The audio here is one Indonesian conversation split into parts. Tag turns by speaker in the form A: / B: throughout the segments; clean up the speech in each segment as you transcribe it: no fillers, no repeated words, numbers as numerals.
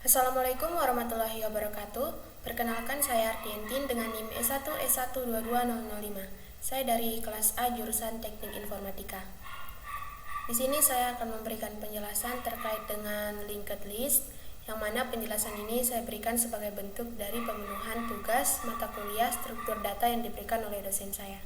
A: Assalamualaikum warahmatullahi wabarakatuh. Perkenalkan, saya Ardientin dengan NIM S1S1220005. Saya dari kelas A jurusan Teknik Informatika. Di sini saya akan memberikan penjelasan terkait dengan linked list, yang mana penjelasan ini saya berikan sebagai bentuk dari pemenuhan tugas mata kuliah struktur data yang diberikan oleh dosen saya.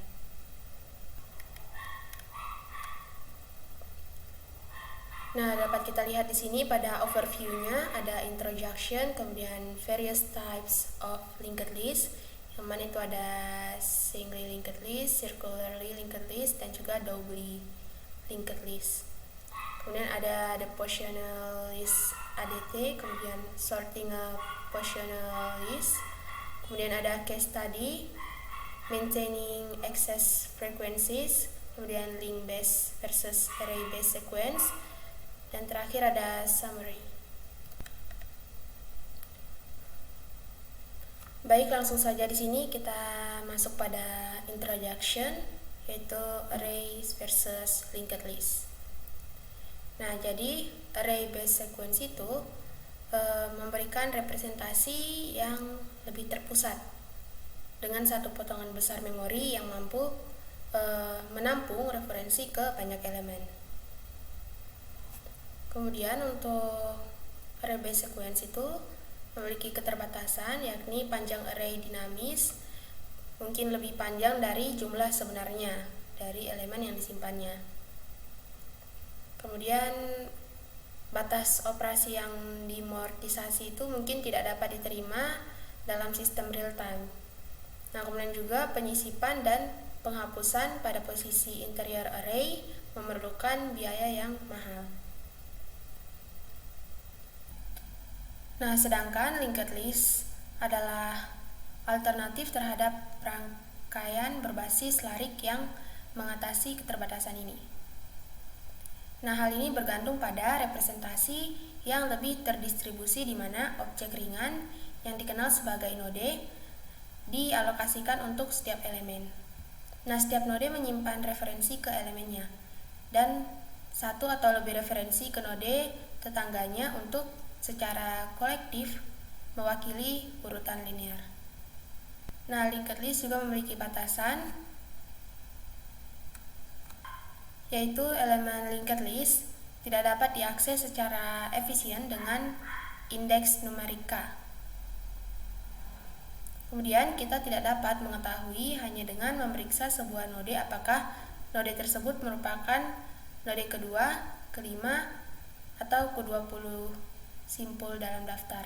A: Nah, dapat kita lihat di sini pada overview-nya ada introduction, kemudian various types of linked list, yang mana itu ada singly linked list, circularly linked list, dan juga doubly linked list. Kemudian ada the positional list ADT, kemudian sorting a positional list, kemudian ada case study, maintaining access frequencies, kemudian link based versus array based sequence, dan terakhir ada summary. Baik, langsung saja di sini kita masuk pada introduction, yaitu arrays versus linked list. Nah, jadi array based sequence itu memberikan representasi yang lebih terpusat dengan satu potongan besar memori yang mampu menampung referensi ke banyak elemen. Kemudian untuk array based sequence itu memiliki keterbatasan, yakni panjang array dinamis mungkin lebih panjang dari jumlah sebenarnya dari elemen yang disimpannya. Kemudian batas operasi yang dimortisasi itu mungkin tidak dapat diterima dalam sistem real time. Nah, kemudian juga penyisipan dan penghapusan pada posisi interior array memerlukan biaya yang mahal. Nah, sedangkan linked list adalah alternatif terhadap rangkaian berbasis larik yang mengatasi keterbatasan ini. Nah, hal ini bergantung pada representasi yang lebih terdistribusi, di mana objek ringan yang dikenal sebagai node dialokasikan untuk setiap elemen. Nah, setiap node menyimpan referensi ke elemennya dan satu atau lebih referensi ke node tetangganya untuk secara kolektif mewakili urutan linear. Nah, linked list juga memiliki batasan, yaitu elemen linked list tidak dapat diakses secara efisien dengan indeks numerika. Kemudian kita tidak dapat mengetahui hanya dengan memeriksa sebuah node apakah node tersebut merupakan node kedua, kelima, atau ke-20 simpul dalam daftar.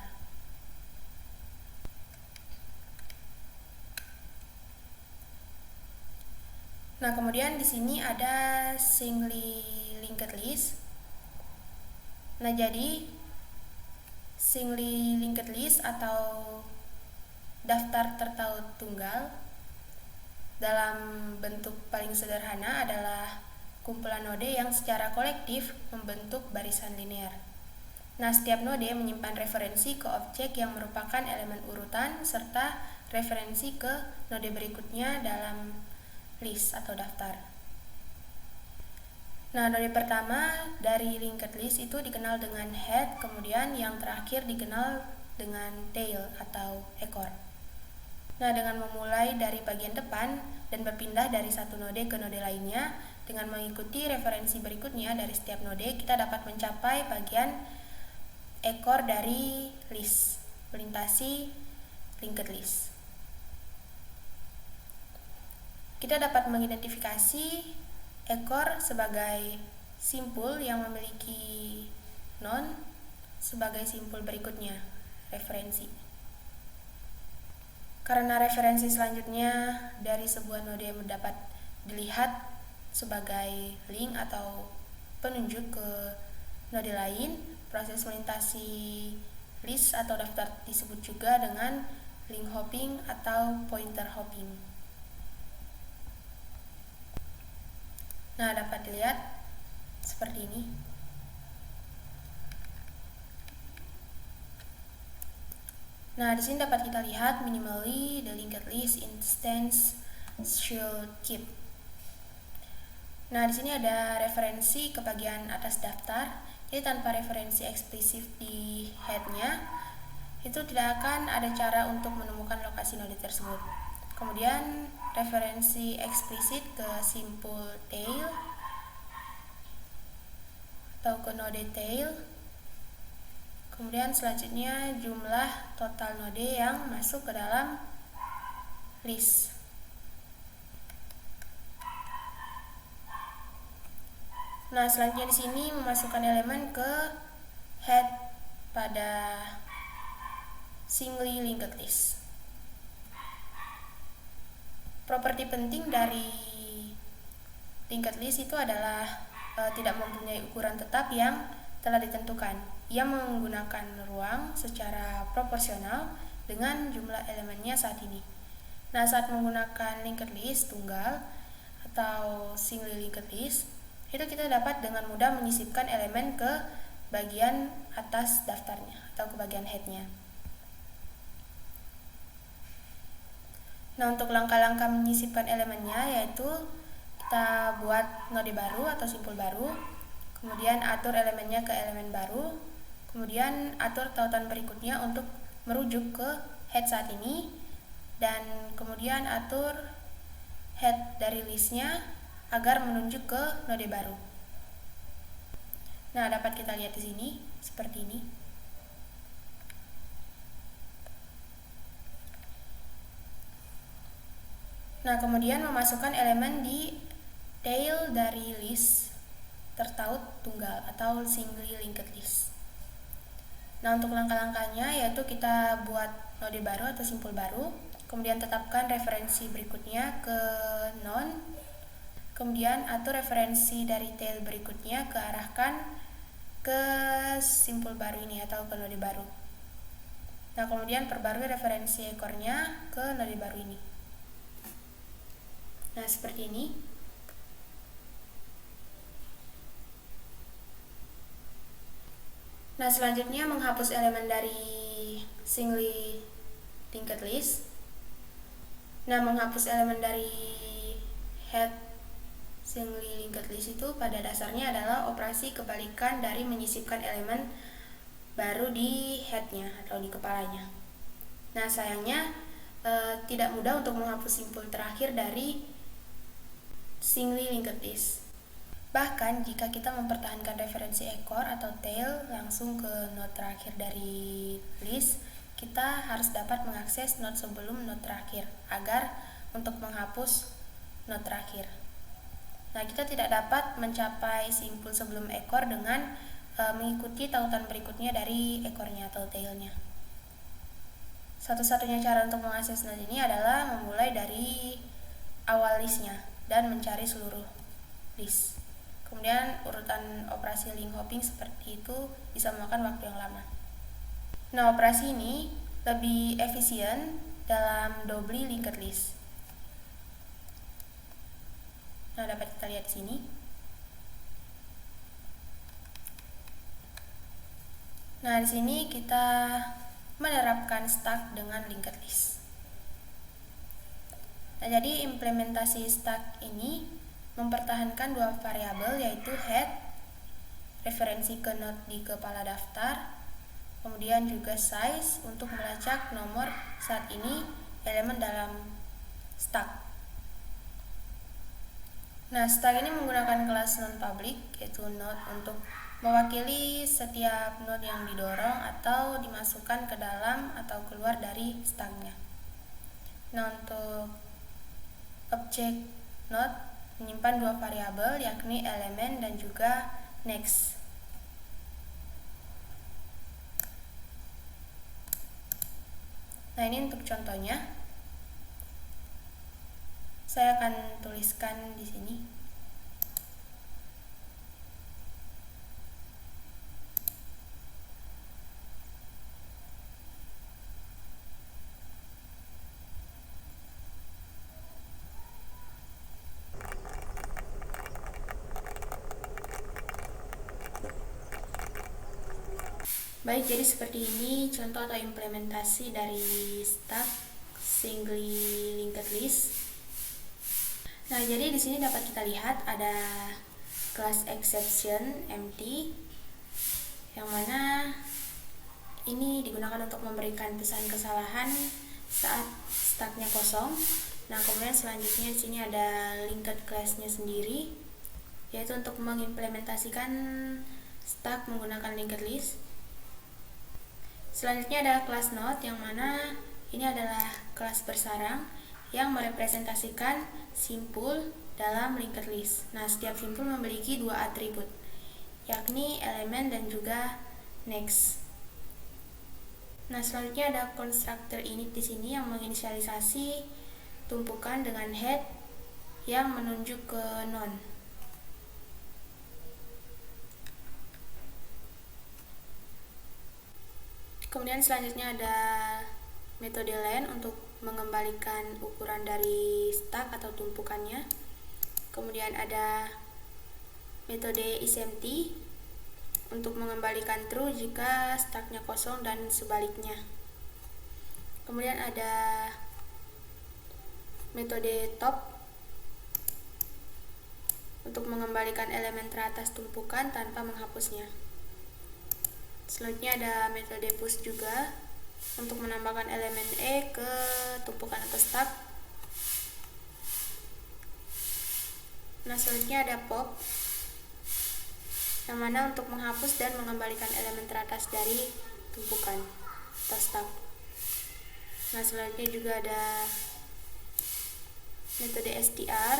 A: Nah, kemudian di sini ada singly linked list. Nah, jadi singly linked list atau daftar tertaut tunggal dalam bentuk paling sederhana adalah kumpulan node yang secara kolektif membentuk barisan linear. Nah, setiap node menyimpan referensi ke objek yang merupakan elemen urutan serta referensi ke node berikutnya dalam list atau daftar. Nah, node pertama dari linked list itu dikenal dengan head, kemudian yang terakhir dikenal dengan tail atau ekor. Nah, dengan memulai dari bagian depan dan berpindah dari satu node ke node lainnya dengan mengikuti referensi berikutnya dari setiap node, kita dapat mencapai bagian ekor dari list, melintasi linked list. Kita dapat mengidentifikasi ekor sebagai simpul yang memiliki non sebagai simpul berikutnya, referensi. Karena referensi selanjutnya dari sebuah node dapat dilihat sebagai link atau penunjuk ke node lain, proses melintasi list atau daftar disebut juga dengan link hopping atau pointer hopping. Nah, dapat dilihat seperti ini. Nah, di sini dapat kita lihat minimally the linked list instance should keep. Nah, di sini ada referensi ke bagian atas daftar. Jadi tanpa referensi eksplisit di head-nya, itu tidak akan ada cara untuk menemukan lokasi node tersebut. Kemudian referensi eksplisit ke simple tail atau ke node tail. Kemudian selanjutnya jumlah total node yang masuk ke dalam list. Nah, selanjutnya di sini memasukkan elemen ke head pada singly linked list. Properti penting dari linked list itu adalah tidak mempunyai ukuran tetap yang telah ditentukan. Ia menggunakan ruang secara proporsional dengan jumlah elemennya saat ini. Nah, saat menggunakan linked list tunggal atau singly linked list, itu kita dapat dengan mudah menyisipkan elemen ke bagian atas daftarnya atau ke bagian headnya. Nah, untuk langkah-langkah menyisipkan elemennya yaitu kita buat node baru atau simpul baru, kemudian atur elemennya ke elemen baru, kemudian atur tautan berikutnya untuk merujuk ke head saat ini, dan kemudian atur head dari listnya agar menunjuk ke node baru. Nah, dapat kita lihat di sini seperti ini. Nah, kemudian memasukkan elemen di tail dari list tertaut tunggal atau singly linked list. Nah, untuk langkah-langkahnya yaitu kita buat node baru atau simpul baru, kemudian tetapkan referensi berikutnya ke non, kemudian atur referensi dari tail berikutnya ke arahkan ke simpul baru ini atau ke node baru. Nah, kemudian perbarui referensi ekornya ke node baru ini. Nah, seperti ini. Nah, selanjutnya menghapus elemen dari singly linked list. Nah, menghapus elemen dari head singly linked list itu pada dasarnya adalah operasi kebalikan dari menyisipkan elemen baru di headnya atau di kepalanya. Nah, sayangnya tidak mudah untuk menghapus simpul terakhir dari singly linked list. Bahkan jika kita mempertahankan referensi ekor atau tail langsung ke node terakhir dari list, kita harus dapat mengakses node sebelum node terakhir agar untuk menghapus node terakhir. Nah, kita tidak dapat mencapai simpul sebelum ekor dengan mengikuti tautan berikutnya dari ekornya atau tailnya. Satu-satunya cara untuk mengakses node ini adalah memulai dari awal listnya dan mencari seluruh list. Kemudian urutan operasi link hopping seperti itu bisa memakan waktu yang lama. Nah, operasi ini lebih efisien dalam doubly linked list. Nah, dapat kita lihat di sini. Nah, di sini kita menerapkan stack dengan linked list. Nah, jadi implementasi stack ini mempertahankan dua variabel yaitu head, referensi ke node di kepala daftar, kemudian juga size untuk melacak nomor saat ini elemen dalam stack. Nah, stack ini menggunakan kelas non-public yaitu node untuk mewakili setiap node yang didorong atau dimasukkan ke dalam atau keluar dari stacknya. Nah, untuk objek node menyimpan dua variabel yakni elemen dan juga next. Nah, ini untuk contohnya. Saya akan tuliskan di sini. Baik, jadi seperti ini contoh atau implementasi dari stack singly linked list. Nah, jadi di sini dapat kita lihat ada kelas exception empty yang mana ini digunakan untuk memberikan pesan kesalahan saat stacknya kosong. Nah, kemudian selanjutnya di sini ada linked class-nya sendiri, yaitu untuk mengimplementasikan stack menggunakan linked list. Selanjutnya ada class node, yang mana ini adalah kelas bersarang yang merepresentasikan simpul dalam linked list. Nah, setiap simpul memiliki dua atribut, yakni elemen dan juga next. Nah, selanjutnya ada constructor init di sini yang menginisialisasi tumpukan dengan head yang menunjuk ke none. Kemudian selanjutnya ada metode len untuk mengembalikan ukuran dari stack atau tumpukannya. Kemudian ada metode isEmpty untuk mengembalikan true jika stacknya kosong dan sebaliknya. Kemudian ada metode top untuk mengembalikan elemen teratas tumpukan tanpa menghapusnya. Selanjutnya ada metode push juga untuk menambahkan elemen E ke tumpukan atau stack. Nah, selanjutnya ada pop, yang mana untuk menghapus dan mengembalikan elemen teratas dari tumpukan atau stack. Nah, selanjutnya juga ada metode str,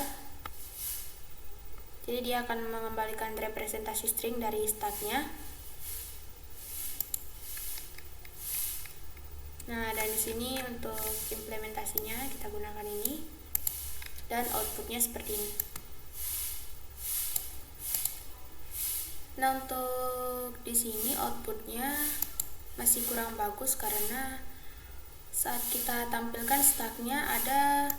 A: jadi dia akan mengembalikan representasi string dari stacknya. Nah, dan di sini untuk implementasinya kita gunakan ini, dan outputnya seperti ini. Nah, untuk di sini outputnya masih kurang bagus karena saat kita tampilkan stacknya ada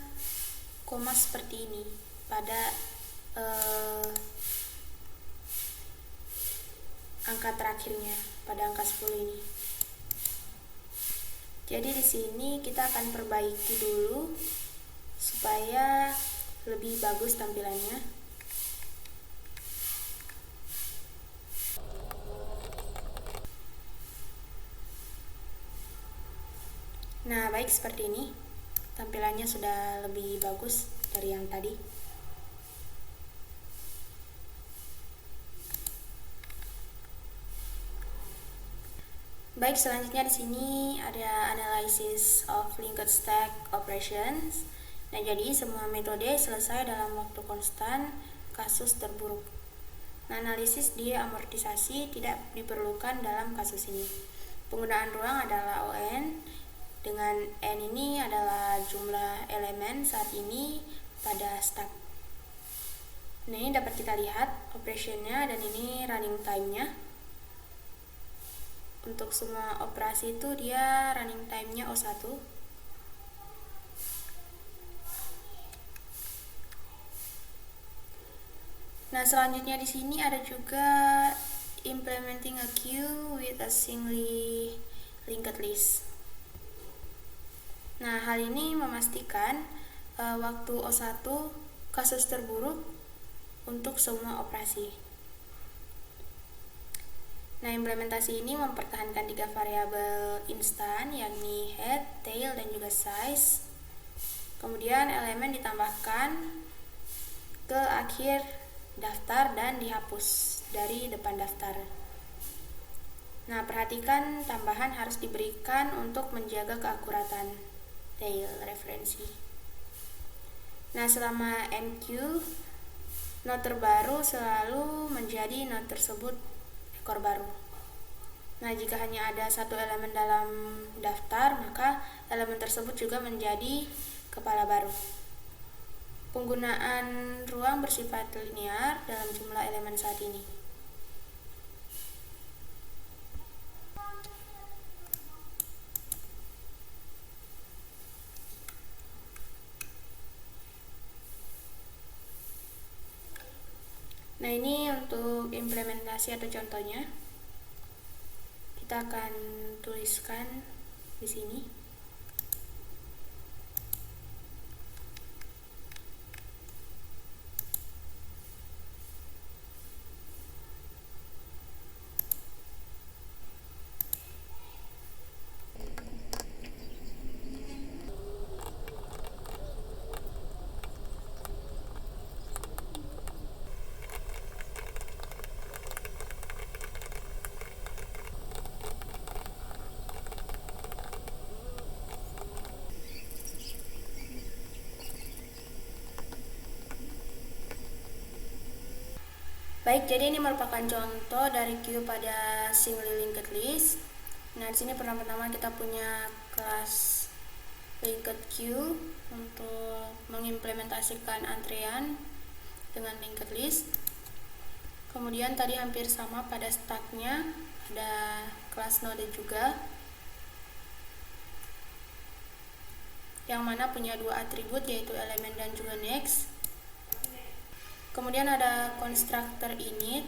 A: koma seperti ini pada angka terakhirnya, pada angka 10 ini. Jadi di sini kita akan perbaiki dulu supaya lebih bagus tampilannya. Nah, baik, seperti ini. Tampilannya sudah lebih bagus dari yang tadi. Baik, selanjutnya di sini ada analysis of linked stack operations. Nah, jadi semua metode selesai dalam waktu konstan kasus terburuk. Nah, analisis diamortisasi tidak diperlukan dalam kasus ini. Penggunaan ruang adalah ON, dengan N ini adalah jumlah elemen saat ini pada stack. Nah, ini dapat kita lihat operationnya, dan ini running time-nya. Untuk semua operasi itu dia running time-nya O1. Nah, selanjutnya di sini ada juga implementing a queue with a singly linked list. Nah, hal ini memastikan waktu O1 kasus terburuk untuk semua operasi. Nah, implementasi ini mempertahankan 3 variabel instan, yakni head, tail, dan juga size. Kemudian elemen ditambahkan ke akhir daftar dan dihapus dari depan daftar. Nah, perhatikan tambahan harus diberikan untuk menjaga keakuratan tail referensi. Nah, selama NQ, node terbaru selalu menjadi node tersebut ekor baru. Nah, jika hanya ada satu elemen dalam daftar, maka elemen tersebut juga menjadi kepala baru. Penggunaan ruang bersifat linear dalam jumlah elemen saat ini. Nah, ini untuk implementasi atau contohnya. Kita akan tuliskan di sini. Baik, jadi ini merupakan contoh dari queue pada singly linked list. Nah, di sini pertama-tama kita punya kelas linked queue untuk mengimplementasikan antrian dengan linked list. Kemudian tadi hampir sama pada stacknya, ada kelas node juga, yang mana punya dua atribut yaitu elemen dan juga next. Kemudian ada constructor init,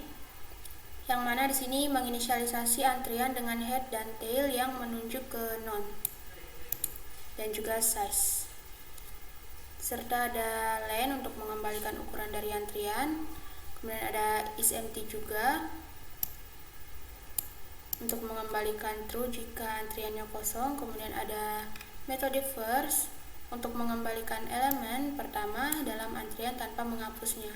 A: yang mana di sini menginisialisasi antrian dengan head dan tail yang menunjuk ke none dan juga size. Serta ada len untuk mengembalikan ukuran dari antrian. Kemudian ada isEmpty juga untuk mengembalikan true jika antriannya kosong. Kemudian ada metode first untuk mengembalikan elemen pertama dalam antrian tanpa menghapusnya.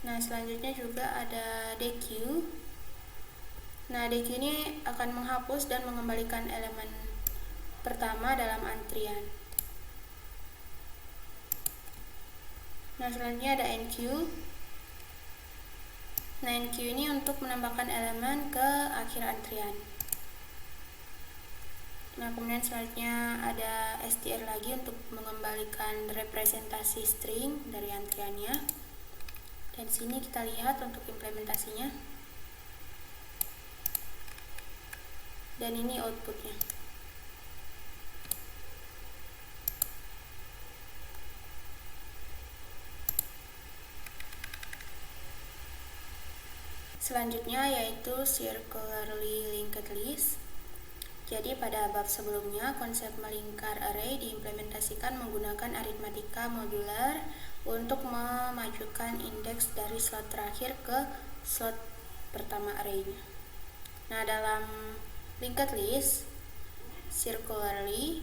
A: Nah, selanjutnya juga ada deq. Nah, deq ini akan menghapus dan mengembalikan elemen pertama dalam antrian. Nah, selanjutnya ada enq. Nah, enq ini untuk menambahkan elemen ke akhir antrian. Nah, kemudian selanjutnya ada str lagi untuk mengembalikan representasi string dari antriannya. Dan sini kita lihat untuk implementasinya. Dan ini outputnya. Selanjutnya yaitu circularly linked list. Jadi pada bab sebelumnya, konsep melingkar array diimplementasikan menggunakan aritmatika modular untuk memajukan indeks dari slot terakhir ke slot pertama arraynya. Nah, dalam linked list, circularly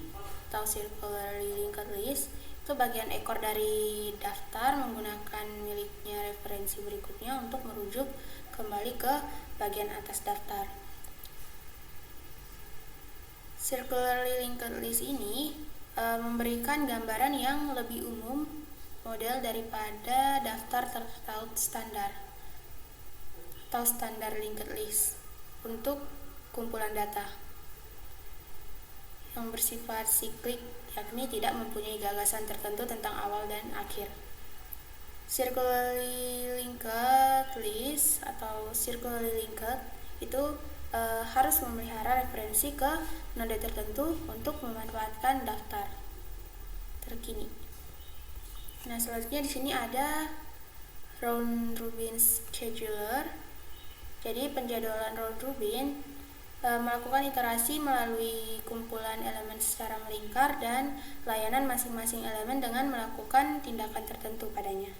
A: linked list itu bagian ekor dari daftar menggunakan miliknya referensi berikutnya untuk merujuk kembali ke bagian atas daftar. Circularly linked list ini memberikan gambaran yang lebih umum model daripada daftar tertaut standar atau standar linked list untuk kumpulan data yang bersifat siklik, yakni tidak mempunyai gagasan tertentu tentang awal dan akhir. Circularly linked list atau circularly linked itu harus memelihara referensi ke node tertentu untuk memanfaatkan daftar terkini. Nah, selanjutnya di sini ada round robin scheduler. Jadi penjadwalan round robin melakukan iterasi melalui kumpulan elemen secara melingkar dan layanan masing-masing elemen dengan melakukan tindakan tertentu padanya.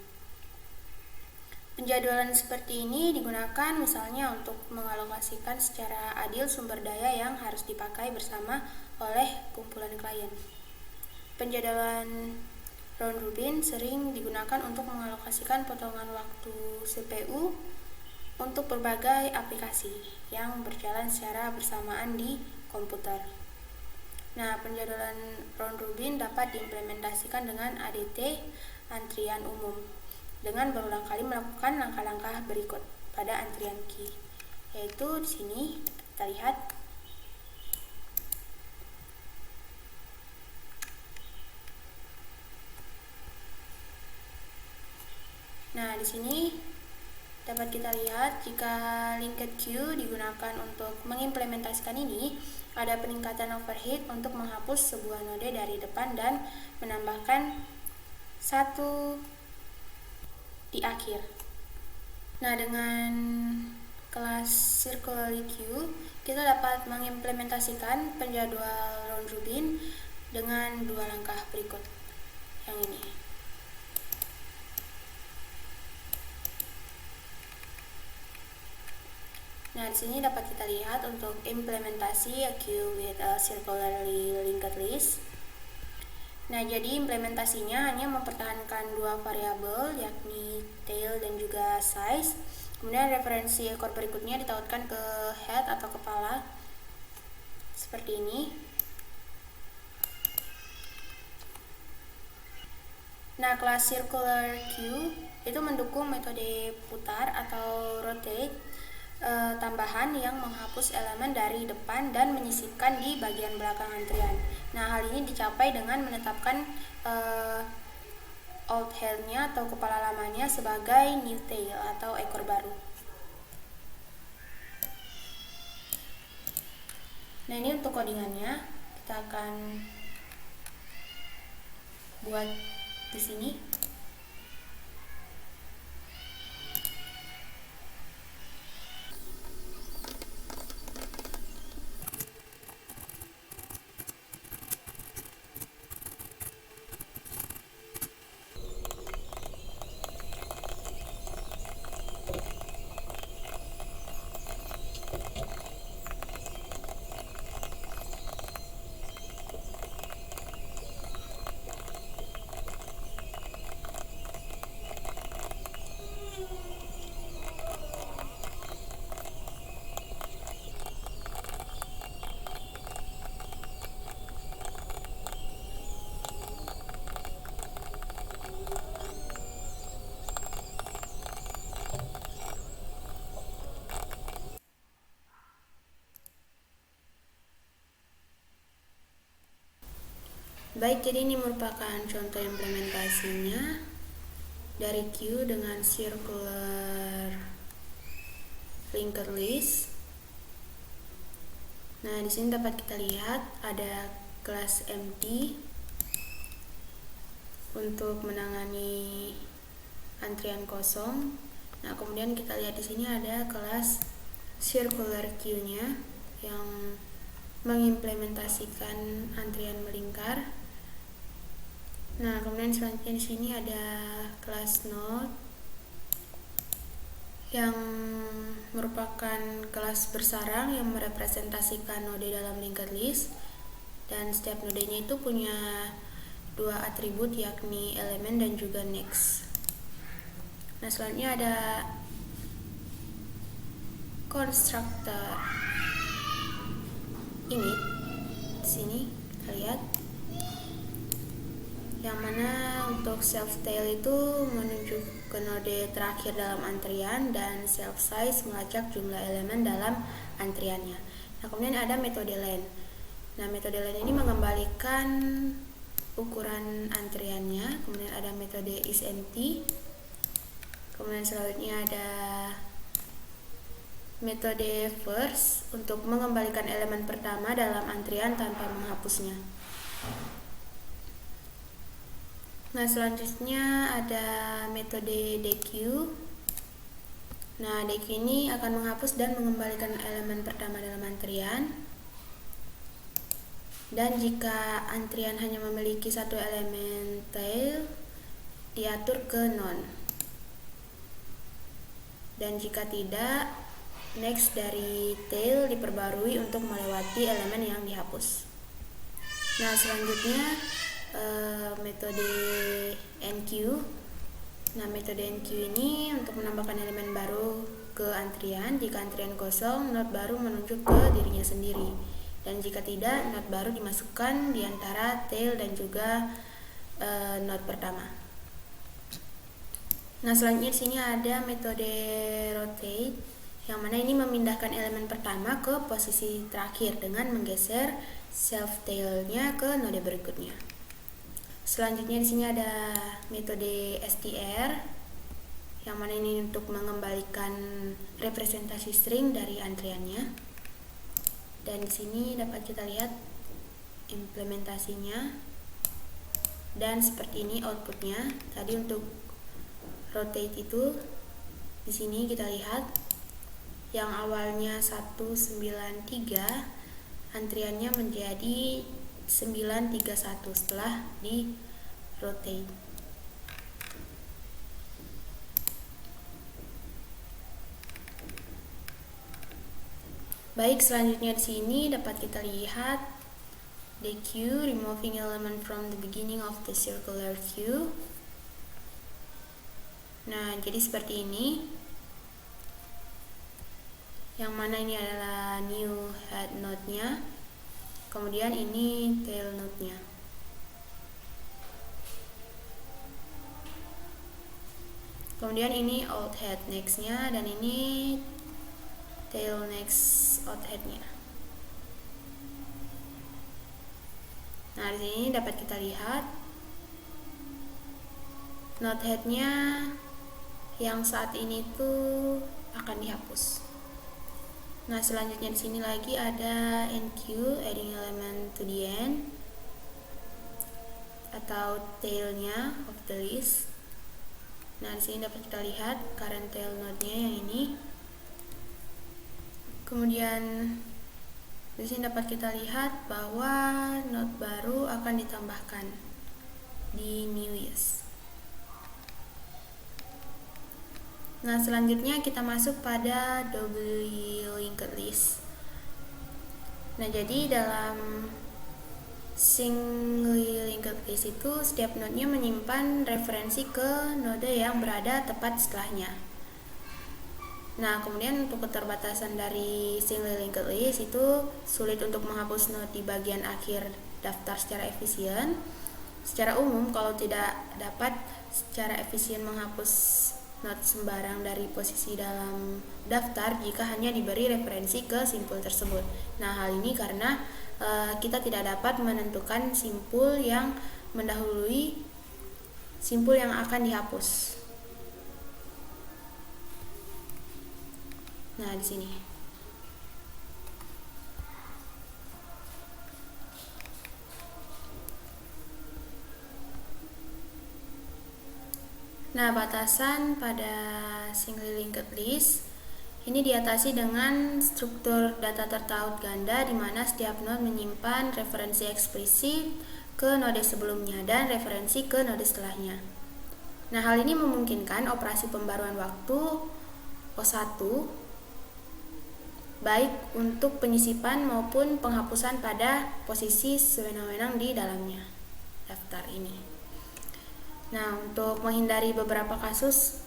A: Penjadwalan seperti ini digunakan misalnya untuk mengalokasikan secara adil sumber daya yang harus dipakai bersama oleh kumpulan klien. Penjadwalan round robin sering digunakan untuk mengalokasikan potongan waktu CPU untuk berbagai aplikasi yang berjalan secara bersamaan di komputer. Nah, penjadwalan round robin dapat diimplementasikan dengan ADT antrian umum dengan berulang kali melakukan langkah-langkah berikut pada antrian key, yaitu di sini kita lihat. Nah, di sini dapat kita lihat jika linked queue digunakan untuk mengimplementasikan ini, ada peningkatan overhead untuk menghapus sebuah node dari depan dan menambahkan satu di akhir. Nah, dengan kelas circularly queue kita dapat mengimplementasikan penjadwal round robin dengan dua langkah berikut yang ini. Nah, di sini dapat kita lihat untuk implementasi a queue with a circularly linked list. Nah, jadi implementasinya hanya mempertahankan dua variabel, yakni tail dan juga size. Kemudian referensi ekor berikutnya ditautkan ke head atau kepala, seperti ini. Nah, kelas circular queue itu mendukung metode putar atau rotate tambahan yang menghapus elemen dari depan dan menyisipkan di bagian belakang antrian. Nah, hal ini dicapai dengan menetapkan old head-nya atau kepala lamanya sebagai new tail atau ekor baru. Nah, ini untuk codingannya kita akan buat di sini. Baik, jadi ini merupakan contoh implementasinya dari Q dengan circular linked list. Nah, di sini dapat kita lihat ada kelas empty untuk menangani antrian kosong. Nah, kemudian kita lihat di sini ada kelas circular queue-nya yang mengimplementasikan antrian melingkar. Nah, kemudian selanjutnya di sini ada kelas node yang merupakan kelas bersarang yang merepresentasikan node dalam linked list, dan setiap nodenya itu punya dua atribut, yakni elemen dan juga next. Nah, selanjutnya ada constructor init. Di sini kita lihat yang mana untuk self tail itu menunjuk ke node terakhir dalam antrian dan self size melacak jumlah elemen dalam antriannya. Nah, kemudian ada metode len. Nah, metode len ini mengembalikan ukuran antriannya. Kemudian ada metode isEmpty. Kemudian selanjutnya ada metode first untuk mengembalikan elemen pertama dalam antrian tanpa menghapusnya. Nah, selanjutnya ada metode dequeue. Nah, dequeue ini akan menghapus dan mengembalikan elemen pertama dalam antrian. Dan jika antrian hanya memiliki satu elemen tail, diatur ke none. Dan jika tidak, next dari tail diperbarui untuk melewati elemen yang dihapus. Nah, selanjutnya metode enqueue. Nah, metode enqueue ini untuk menambahkan elemen baru ke antrian. Jika antrian kosong, node baru menunjuk ke dirinya sendiri, dan jika tidak, node baru dimasukkan di antara tail dan juga node pertama. Nah, selanjutnya di sini ada metode rotate, yang mana ini memindahkan elemen pertama ke posisi terakhir dengan menggeser self tail-nya ke node berikutnya. Selanjutnya di sini ada metode str, yang mana ini untuk mengembalikan representasi string dari antriannya. Dan di sini dapat kita lihat implementasinya, dan seperti ini outputnya. Tadi untuk rotate itu di sini kita lihat yang awalnya 193, antriannya menjadi 931 setelah di rotate. Baik, selanjutnya di sini dapat kita lihat dequeue, removing element from the beginning of the circular queue. Nah, jadi seperti ini, yang mana ini adalah new head node-nya, kemudian ini tail node-nya. Kemudian ini old head nextnya, dan ini tail next old headnya. Nah, di sini dapat kita lihat note headnya yang saat ini tuh akan dihapus. Nah, selanjutnya di sini lagi ada NQ, adding element to the end, atau tailnya of the list. Nah, di sini dapat kita lihat current tail node-nya yang ini. Kemudian di sini dapat kita lihat bahwa node baru akan ditambahkan di newest. Nah, selanjutnya kita masuk pada doubly linked list. Nah, jadi dalam singly linked list itu setiap node-nya menyimpan referensi ke node yang berada tepat setelahnya. Nah, kemudian untuk keterbatasan dari singly linked list itu sulit untuk menghapus node di bagian akhir daftar secara efisien. Secara umum, kalau tidak dapat secara efisien menghapus node sembarang dari posisi dalam daftar jika hanya diberi referensi ke simpul tersebut. Nah, hal ini karena kita tidak dapat menentukan simpul yang mendahului simpul yang akan dihapus. Nah, di sini. Nah, batasan pada singly linked list ini diatasi dengan struktur data tertaut ganda, di mana setiap node menyimpan referensi eksplisit ke node sebelumnya dan referensi ke node setelahnya. Nah, hal ini memungkinkan operasi pembaruan waktu O1 baik untuk penyisipan maupun penghapusan pada posisi sewenang-wenang di dalamnya daftar ini. Nah, untuk menghindari beberapa kasus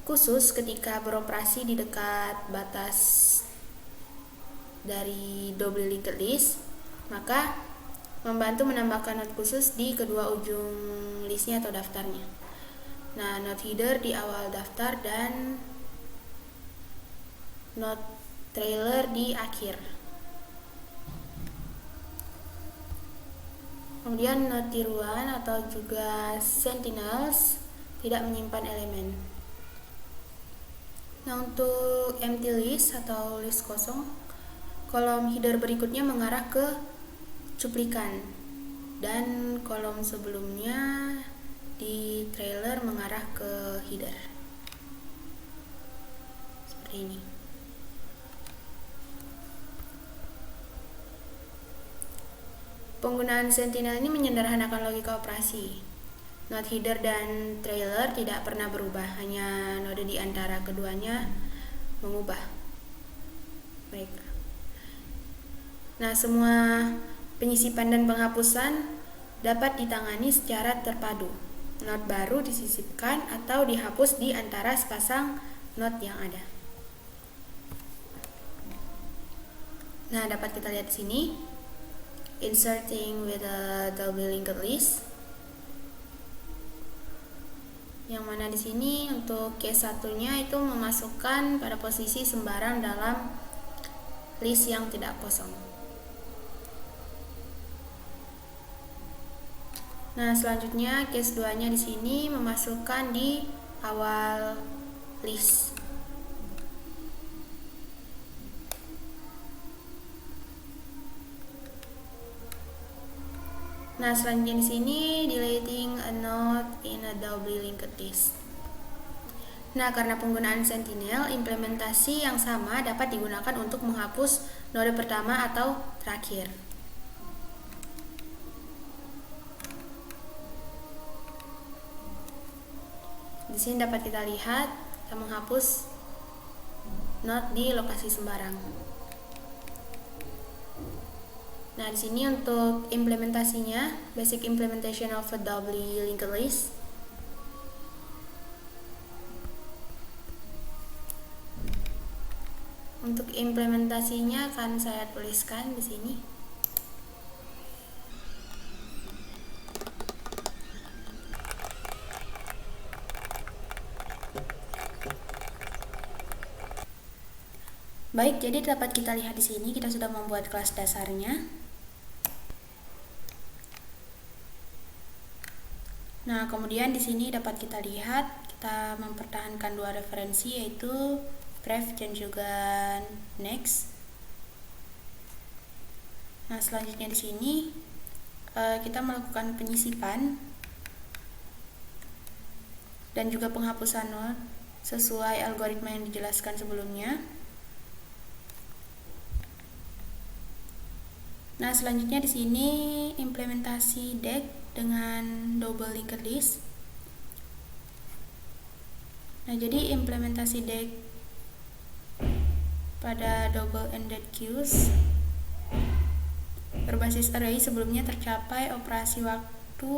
A: khusus ketika beroperasi di dekat batas dari doubly linked list, maka membantu menambahkan node khusus di kedua ujung listnya atau daftarnya. Nah, node header di awal daftar dan node trailer di akhir. Kemudian node tiruan atau juga sentinels tidak menyimpan elemen. Nah, untuk empty list atau list kosong, kolom header berikutnya mengarah ke cuplikan dan kolom sebelumnya di trailer mengarah ke header. Seperti ini. Penggunaan sentinel ini menyederhanakan logika operasi. Node header dan trailer tidak pernah berubah, hanya node di antara keduanya mengubah mereka. Nah, semua penyisipan dan penghapusan dapat ditangani secara terpadu. Node baru disisipkan atau dihapus di antara sepasang node yang ada. Nah, dapat kita lihat di sini, inserting with a doubly linked list. Yang mana di sini untuk case satunya itu memasukkan pada posisi sembarang dalam list yang tidak kosong. Nah, selanjutnya case 2-nya di sini memasukkan di awal list. Nah, selanjutnya di sini deleting a node in a doubly linked list. Nah, karena penggunaan sentinel, implementasi yang sama dapat digunakan untuk menghapus node pertama atau terakhir. Di sini dapat kita lihat kita menghapus node di lokasi sembarang. Nah, di sini untuk implementasinya, basic implementation of a doubly linked list. Untuk implementasinya akan saya tuliskan di sini. Baik, jadi dapat kita lihat di sini kita sudah membuat kelas dasarnya. Nah, kemudian di sini dapat kita lihat kita mempertahankan dua referensi, yaitu Brave dan juga Next. Nah, selanjutnya di sini kita melakukan penyisipan dan juga penghapusan not sesuai algoritma yang dijelaskan sebelumnya. Nah, selanjutnya di sini implementasi DEC dengan double linked list. Nah, jadi implementasi DEC pada double ended queues berbasis array sebelumnya tercapai operasi waktu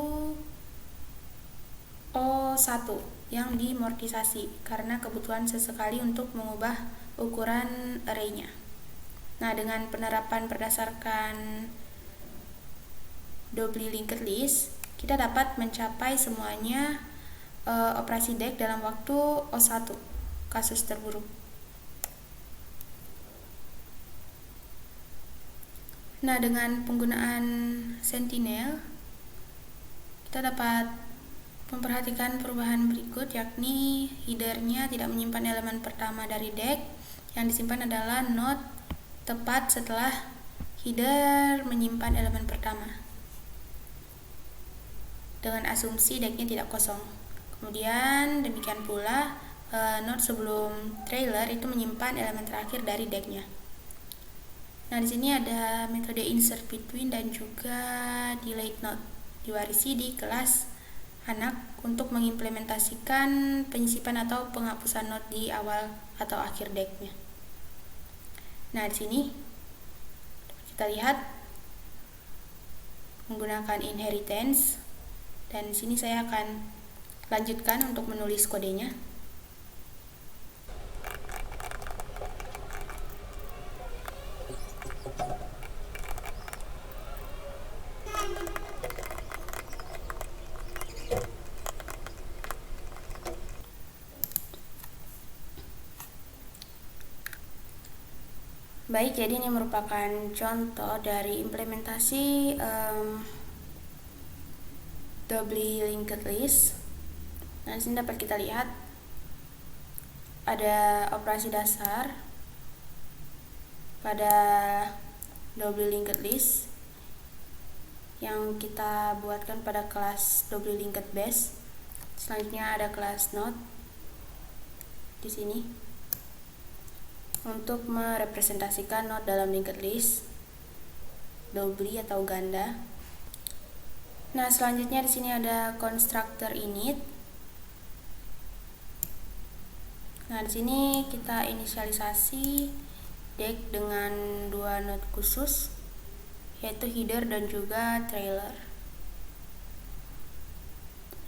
A: O1 yang dimortisasi karena kebutuhan sesekali untuk mengubah ukuran array-nya. Nah, dengan penerapan berdasarkan double linked list, kita dapat mencapai semuanya operasi DEC dalam waktu O1, kasus terburuk. Nah, dengan penggunaan Sentinel, kita dapat memperhatikan perubahan berikut, yakni header-nya tidak menyimpan elemen pertama dari DEC. Yang disimpan adalah node tepat setelah header menyimpan elemen pertama, dengan asumsi DEC-nya tidak kosong. Kemudian demikian pula node sebelum trailer itu menyimpan elemen terakhir dari DEC-nya. Nah, di sini ada metode insert between dan juga delete node diwarisi di kelas anak untuk mengimplementasikan penyisipan atau penghapusan node di awal atau akhir DEC-nya. Nah, di sini kita lihat menggunakan inheritance, dan di sini saya akan lanjutkan untuk menulis kodenya. Baik, jadi ini merupakan contoh dari implementasi double linked list. Nah, di sini dapat kita lihat ada operasi dasar pada double linked list yang kita buatkan pada kelas double linked base. Selanjutnya ada kelas node di sini untuk merepresentasikan node dalam linked list double atau ganda. Nah, selanjutnya di sini ada constructor init. Nah, di sini kita inisialisasi DEC dengan dua node khusus, yaitu header dan juga trailer.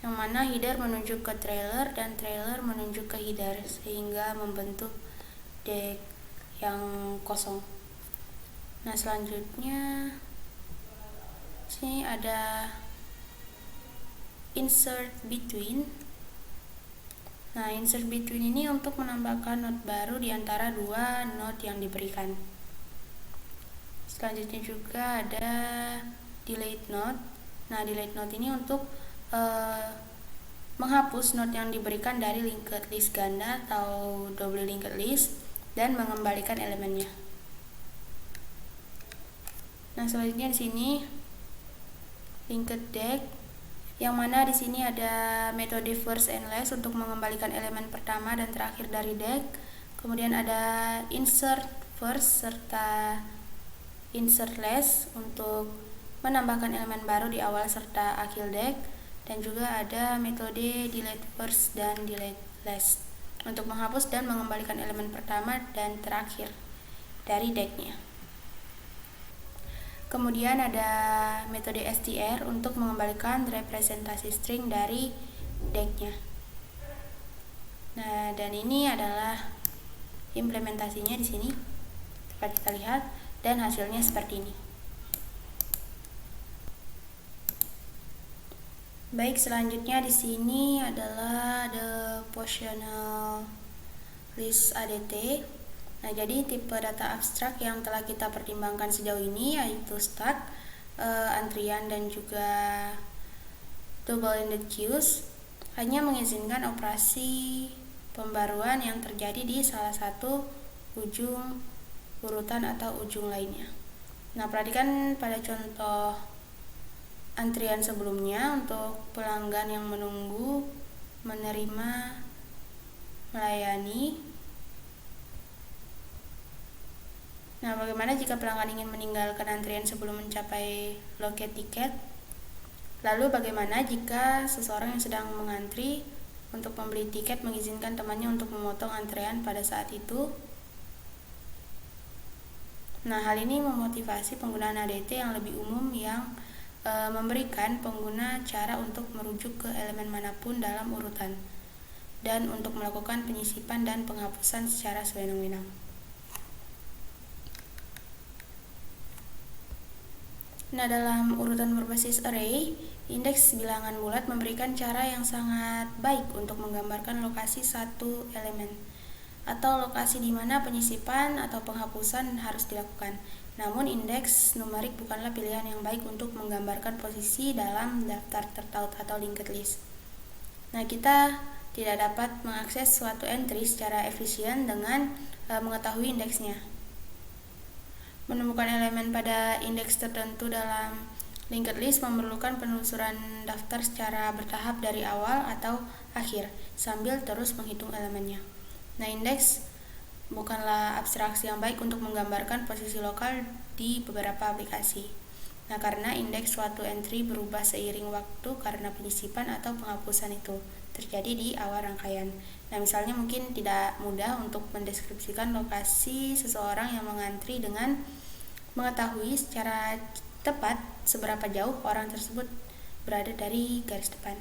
A: Yang mana header menunjuk ke trailer dan trailer menunjuk ke header, sehingga membentuk DEC yang kosong. Nah, selanjutnya sini ada insert between. Nah, insert between ini untuk menambahkan node baru di antara dua node yang diberikan. Selanjutnya juga ada delete node. Nah, delete node ini untuk menghapus node yang diberikan dari linked list ganda atau double linked list dan mengembalikan elemennya. Nah, selanjutnya di sini linked DEC, yang mana di sini ada metode first and last untuk mengembalikan elemen pertama dan terakhir dari DEC. Kemudian ada insert first serta insert last untuk menambahkan elemen baru di awal serta akhir DEC, dan juga ada metode delete first dan delete last untuk menghapus dan mengembalikan elemen pertama dan terakhir dari DEC-nya. Kemudian ada metode str untuk mengembalikan representasi string dari DEC-nya. Nah, dan ini adalah implementasinya di sini. Dapat kita lihat dan hasilnya seperti ini. Baik, selanjutnya di sini adalah the positional list ADT. Nah, jadi tipe data abstrak yang telah kita pertimbangkan sejauh ini yaitu start, antrian, dan juga double-ended queues hanya mengizinkan operasi pembaruan yang terjadi di salah satu ujung urutan atau ujung lainnya. Nah, perhatikan pada contoh antrian sebelumnya untuk pelanggan yang menunggu, menerima, melayani. Nah, bagaimana jika pelanggan ingin meninggalkan antrian sebelum mencapai loket tiket? Lalu bagaimana jika seseorang yang sedang mengantri untuk membeli tiket mengizinkan temannya untuk memotong antrean pada saat itu? Nah, hal ini memotivasi penggunaan ADT yang lebih umum yang memberikan pengguna cara untuk merujuk ke elemen manapun dalam urutan dan untuk melakukan penyisipan dan penghapusan secara sewenang-wenang. Nah, dalam urutan berbasis array, indeks bilangan bulat memberikan cara yang sangat baik untuk menggambarkan lokasi satu elemen atau lokasi di mana penyisipan atau penghapusan harus dilakukan. Namun, indeks numerik bukanlah pilihan yang baik untuk menggambarkan posisi dalam daftar tertaut atau linked list. Nah, kita tidak dapat mengakses suatu entry secara efisien dengan mengetahui indeksnya. Menemukan elemen pada indeks tertentu dalam linked list memerlukan penelusuran daftar secara bertahap dari awal atau akhir, sambil terus menghitung elemennya. Nah, indeks bukanlah abstraksi yang baik untuk menggambarkan posisi lokal di beberapa aplikasi. Nah, karena indeks suatu entry berubah seiring waktu karena penyisipan atau penghapusan itu terjadi di awal rangkaian. Nah, misalnya mungkin tidak mudah untuk mendeskripsikan lokasi seseorang yang mengantri dengan mengetahui secara tepat seberapa jauh orang tersebut berada dari garis depan.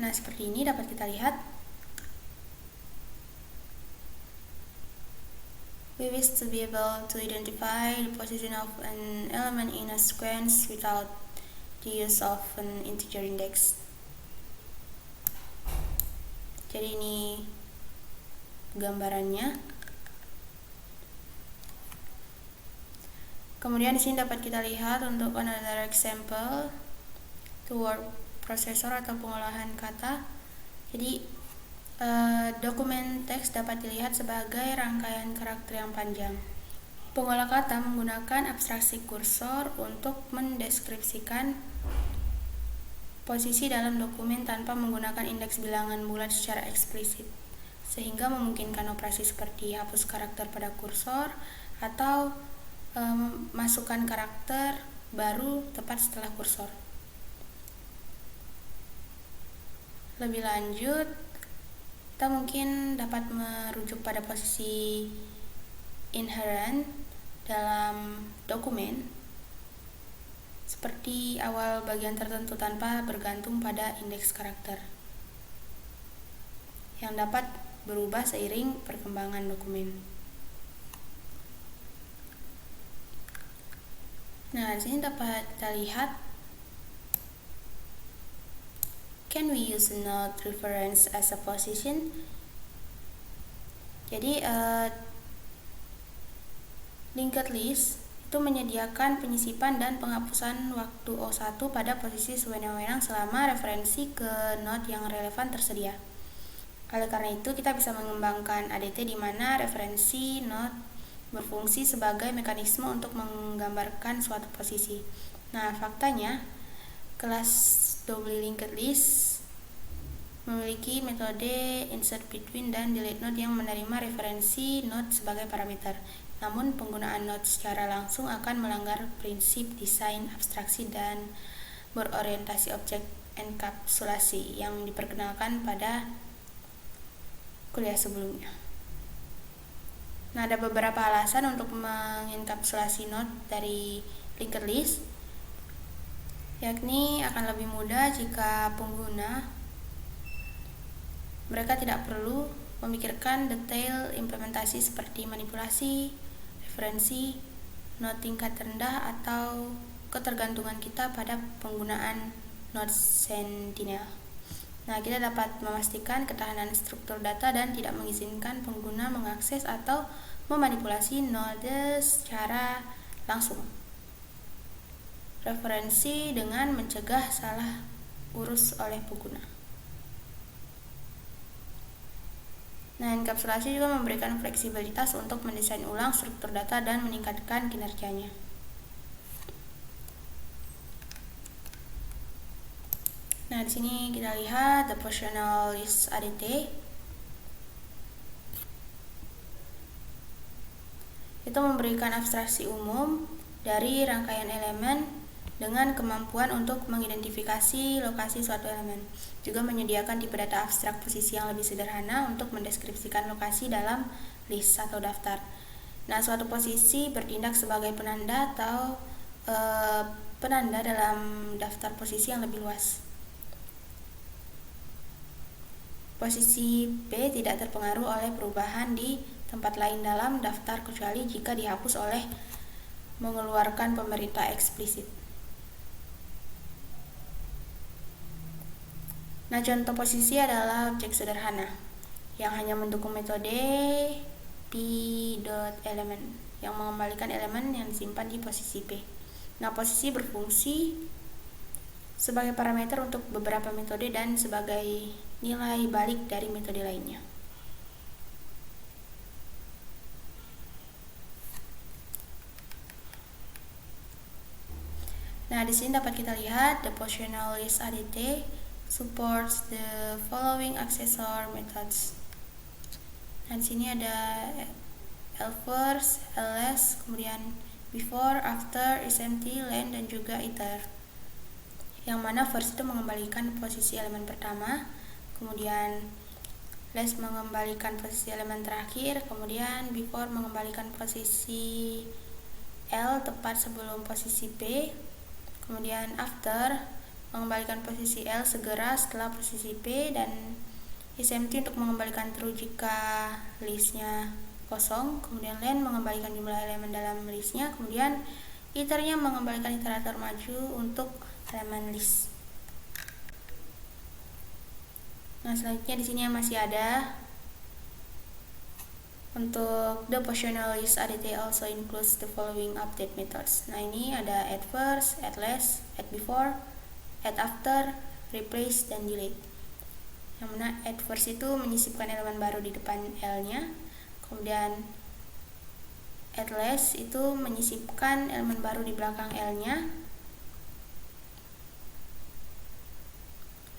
A: Nah, seperti ini dapat kita lihat. We wish to be able to identify the position of an element in a sequence without the use of an integer index. Jadi ini gambarannya. Kemudian di sini dapat kita lihat untuk another example to word processor atau pengolahan kata. Jadi dokumen teks dapat dilihat sebagai rangkaian karakter yang panjang. Pengolah kata menggunakan abstraksi kursor untuk mendeskripsikan posisi dalam dokumen tanpa menggunakan indeks bilangan bulat secara eksplisit, sehingga memungkinkan operasi seperti hapus karakter pada kursor atau masukkan karakter baru tepat setelah kursor. Lebih lanjut, kita mungkin dapat merujuk pada posisi inherent dalam dokumen seperti awal bagian tertentu tanpa bergantung pada indeks karakter yang dapat berubah seiring perkembangan dokumen. Nah, di sini dapat kita lihat, can we use a node reference as a position? Jadi linked list itu menyediakan penyisipan dan penghapusan waktu O1 pada posisi sewenang-wenang selama referensi ke node yang relevan tersedia. Oleh karena itu, kita bisa mengembangkan ADT di mana referensi node berfungsi sebagai mekanisme untuk menggambarkan suatu posisi. Nah, faktanya kelas doubly linked list memiliki metode insert between dan delete node yang menerima referensi node sebagai parameter. Namun, penggunaan node secara langsung akan melanggar prinsip desain abstraksi dan berorientasi objek enkapsulasi yang diperkenalkan pada kuliah sebelumnya. Nah, ada beberapa alasan untuk mengenkapsulasi node dari linked list, yakni akan lebih mudah jika pengguna mereka tidak perlu memikirkan detail implementasi seperti manipulasi, referensi, node tingkat rendah, atau ketergantungan kita pada penggunaan node sentinel. Nah, kita dapat memastikan ketahanan struktur data dan tidak mengizinkan pengguna mengakses atau memanipulasi node secara langsung. Referensi dengan mencegah salah urus oleh pengguna. Nah, enkapsulasi juga memberikan fleksibilitas untuk mendesain ulang struktur data dan meningkatkan kinerjanya. Nah, di sini kita lihat the positional list ADT. Itu memberikan abstraksi umum dari rangkaian elemen dengan kemampuan untuk mengidentifikasi lokasi suatu elemen. Juga menyediakan tipe data abstrak posisi yang lebih sederhana untuk mendeskripsikan lokasi dalam list atau daftar. Nah, suatu posisi bertindak sebagai penanda atau penanda dalam daftar posisi yang lebih luas. Posisi P tidak terpengaruh oleh perubahan di tempat lain dalam daftar kecuali jika dihapus oleh mengeluarkan pemerintah eksplisit. Nah, contoh posisi adalah objek sederhana yang hanya mendukung metode p.element yang mengembalikan elemen yang disimpan di posisi P. Nah, posisi berfungsi sebagai parameter untuk beberapa metode dan sebagai nilai balik dari metode lainnya. Nah, di sini dapat kita lihat the positional list ADT supports the following accessor methods. Nah, di sini ada first, ls, kemudian before, after, isempty, len, dan juga iter. Yang mana first itu mengembalikan posisi elemen pertama, kemudian less mengembalikan posisi elemen terakhir, kemudian before mengembalikan posisi L tepat sebelum posisi P, kemudian after mengembalikan posisi L segera setelah posisi P, dan isempty untuk mengembalikan true jika listnya kosong, kemudian len mengembalikan jumlah elemen dalam listnya, kemudian iternya mengembalikan iterator maju untuk elemen list. Nah, selanjutnya di sini masih ada untuk the positional list ADT also includes the following update methods. Nah, ini ada add first, add less, add before, add after, replace, dan delete. Yang mana add first itu menyisipkan elemen baru di depan L-nya, kemudian add less itu menyisipkan elemen baru di belakang L-nya.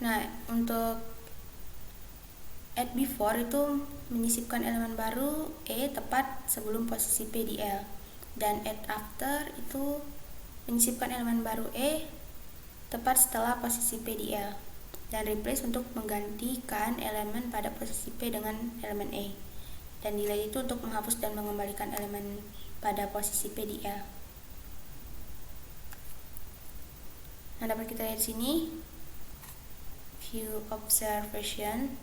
A: Nah, untuk add before itu menyisipkan elemen baru E tepat sebelum posisi P di L, dan add after itu menyisipkan elemen baru E tepat setelah posisi P di L, dan replace untuk menggantikan elemen pada posisi P dengan elemen E, dan delete itu untuk menghapus dan mengembalikan elemen pada posisi P di L. Nah, dapat kita lihat di sini view observation.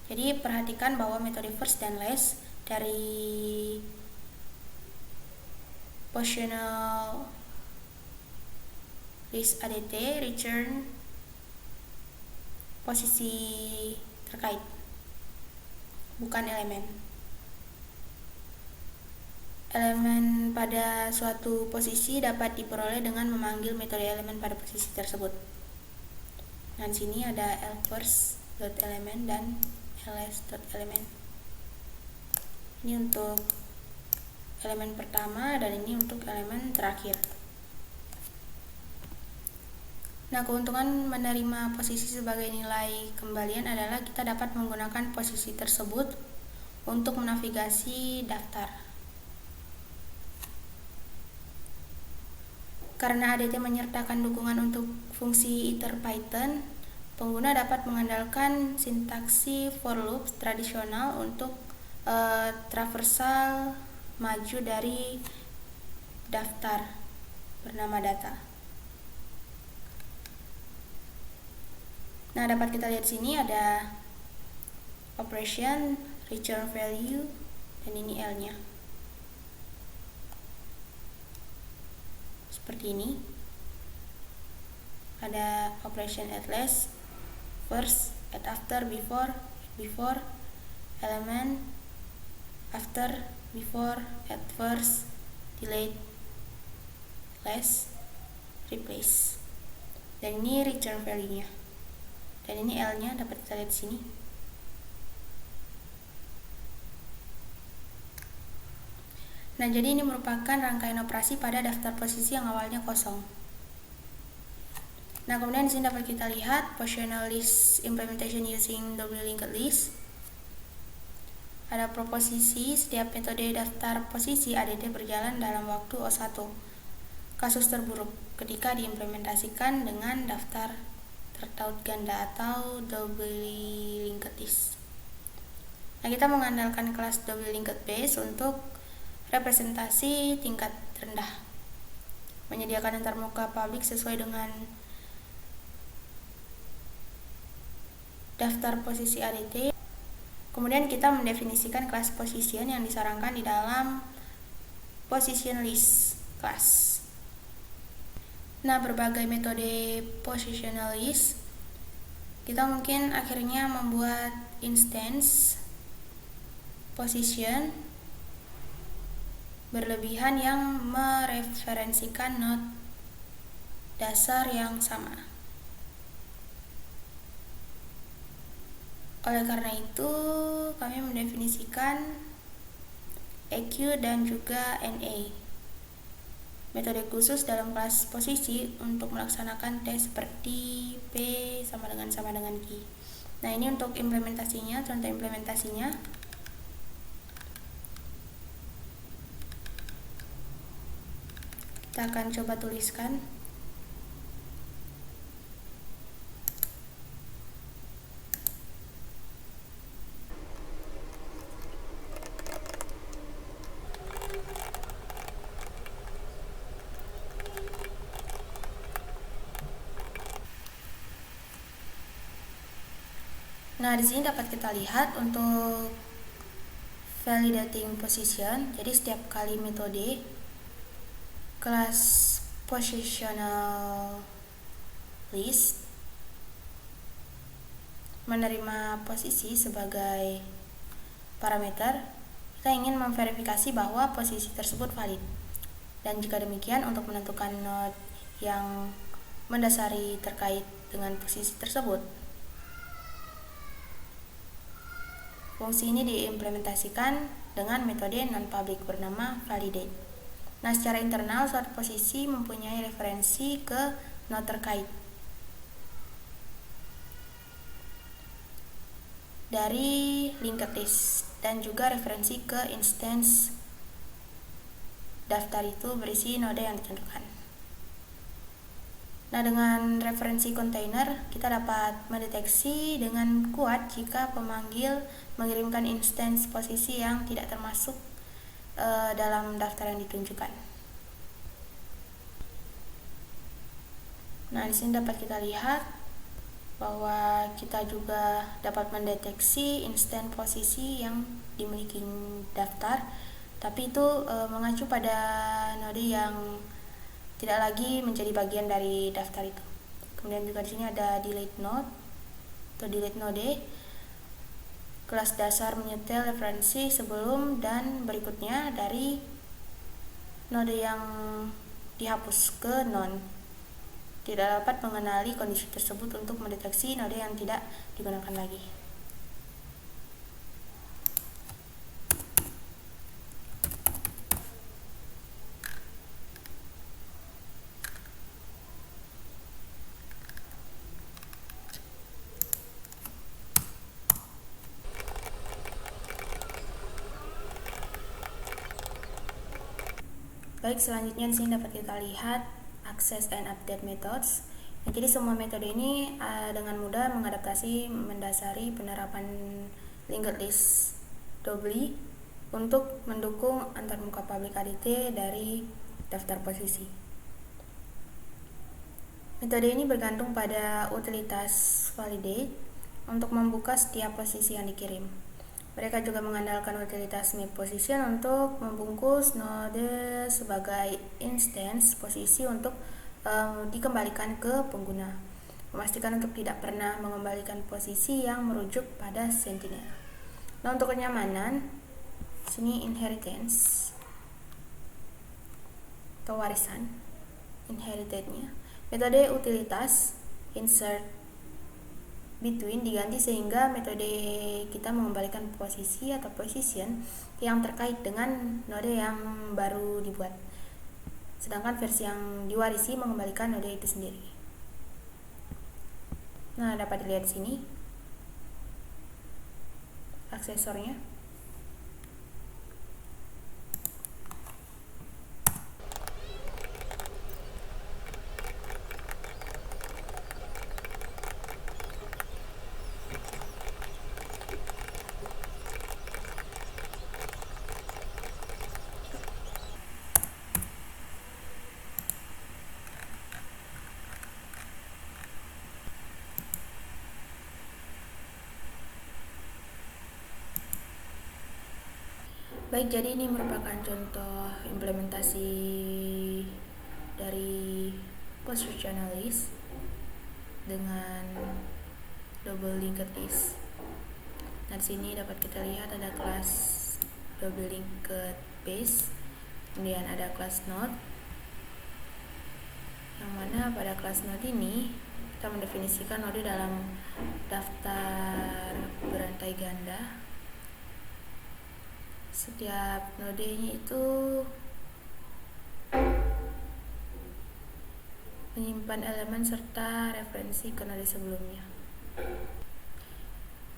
A: Jadi perhatikan bahwa metode first dan less dari positional list ADT return posisi terkait, bukan elemen. Elemen pada suatu posisi dapat diperoleh dengan memanggil metode elemen pada posisi tersebut. Nah, di sini ada lfirst.element dan ls.element. Ini untuk elemen pertama dan ini untuk elemen terakhir. Nah, keuntungan menerima posisi sebagai nilai kembalian adalah kita dapat menggunakan posisi tersebut untuk menavigasi daftar. Karena ADT menyertakan dukungan untuk fungsi iter Python, pengguna dapat mengandalkan sintaksi for loop tradisional untuk traversal maju dari daftar bernama data. Nah, dapat kita lihat sini ada operation, return value, dan ini L-nya. Seperti ini. Ada operation add less, first, at after, before, element, after, before, at first, delete, last, replace. Dan ini return value-nya. Dan ini L-nya dapat kita lihat di sini. Nah, jadi ini merupakan rangkaian operasi pada daftar posisi yang awalnya kosong. Nah, kemudian di sini dapat kita lihat positional list implementation using double linked list. Ada proposisi setiap metode daftar posisi ADT berjalan dalam waktu O1. Kasus terburuk ketika diimplementasikan dengan daftar tertaut ganda atau double linked list. Nah, kita mengandalkan kelas double linked base untuk representasi tingkat rendah, menyediakan antarmuka publik sesuai dengan daftar posisi ADT. Kemudian kita mendefinisikan kelas position yang disarankan di dalam position list class. Nah, berbagai metode positional list, kita mungkin akhirnya membuat instance position berlebihan yang mereferensikan node dasar yang sama. Oleh karena itu, kami mendefinisikan EQ dan juga NA, metode khusus dalam kelas posisi untuk melaksanakan tes seperti P sama dengan Q. Nah, ini untuk implementasinya, contoh implementasinya. Kita akan coba tuliskan. Nah, di sini dapat kita lihat untuk validating position. Jadi setiap kali metode kelas positional list menerima posisi sebagai parameter, kita ingin memverifikasi bahwa posisi tersebut valid. Dan jika demikian, untuk menentukan node yang mendasari terkait dengan posisi tersebut, fungsi ini diimplementasikan dengan metode non-public bernama validate. Nah, secara internal suatu posisi mempunyai referensi ke node terkait dari linked list dan juga referensi ke instance daftar itu berisi node yang ditentukan. Nah, dengan referensi container kita dapat mendeteksi dengan kuat jika pemanggil mengirimkan instance posisi yang tidak termasuk dalam daftar yang ditunjukkan. Nah, di sini dapat kita lihat bahwa kita juga dapat mendeteksi instance posisi yang dimiliki daftar, tapi itu mengacu pada node yang tidak lagi menjadi bagian dari daftar itu. Kemudian juga di sini ada delete node atau delete node. Kelas dasar menyetel referensi sebelum dan berikutnya dari node yang dihapus ke non. Tidak dapat mengenali kondisi tersebut untuk mendeteksi node yang tidak digunakan lagi. Baik, selanjutnya di sini dapat kita lihat access and update methods. Nah, jadi semua metode ini dengan mudah mengadaptasi mendasari penerapan linked list doubly untuk mendukung antarmuka publik ADT dari daftar posisi. Metode ini bergantung pada utilitas validate untuk membuka setiap posisi yang dikirim. Mereka juga mengandalkan utilitas map position untuk membungkus node sebagai instance posisi untuk dikembalikan ke pengguna. memastikan untuk tidak pernah mengembalikan posisi yang merujuk pada sentinel. Nah, untuk kenyamanan, sini inheritance atau warisan, inheritednya, metode utilitas insert between diganti sehingga metode kita mengembalikan posisi atau position yang terkait dengan node yang baru dibuat, sedangkan versi yang diwarisi mengembalikan node itu sendiri. Nah, dapat dilihat sini aksesornya. Baik, jadi ini merupakan contoh implementasi dari positional list dengan double linked list. Nah, di sini dapat kita lihat ada kelas double linked base, kemudian ada kelas node, yang mana pada kelas node ini kita mendefinisikan node dalam daftar berantai ganda. Setiap nodenya itu menyimpan elemen serta referensi ke node sebelumnya.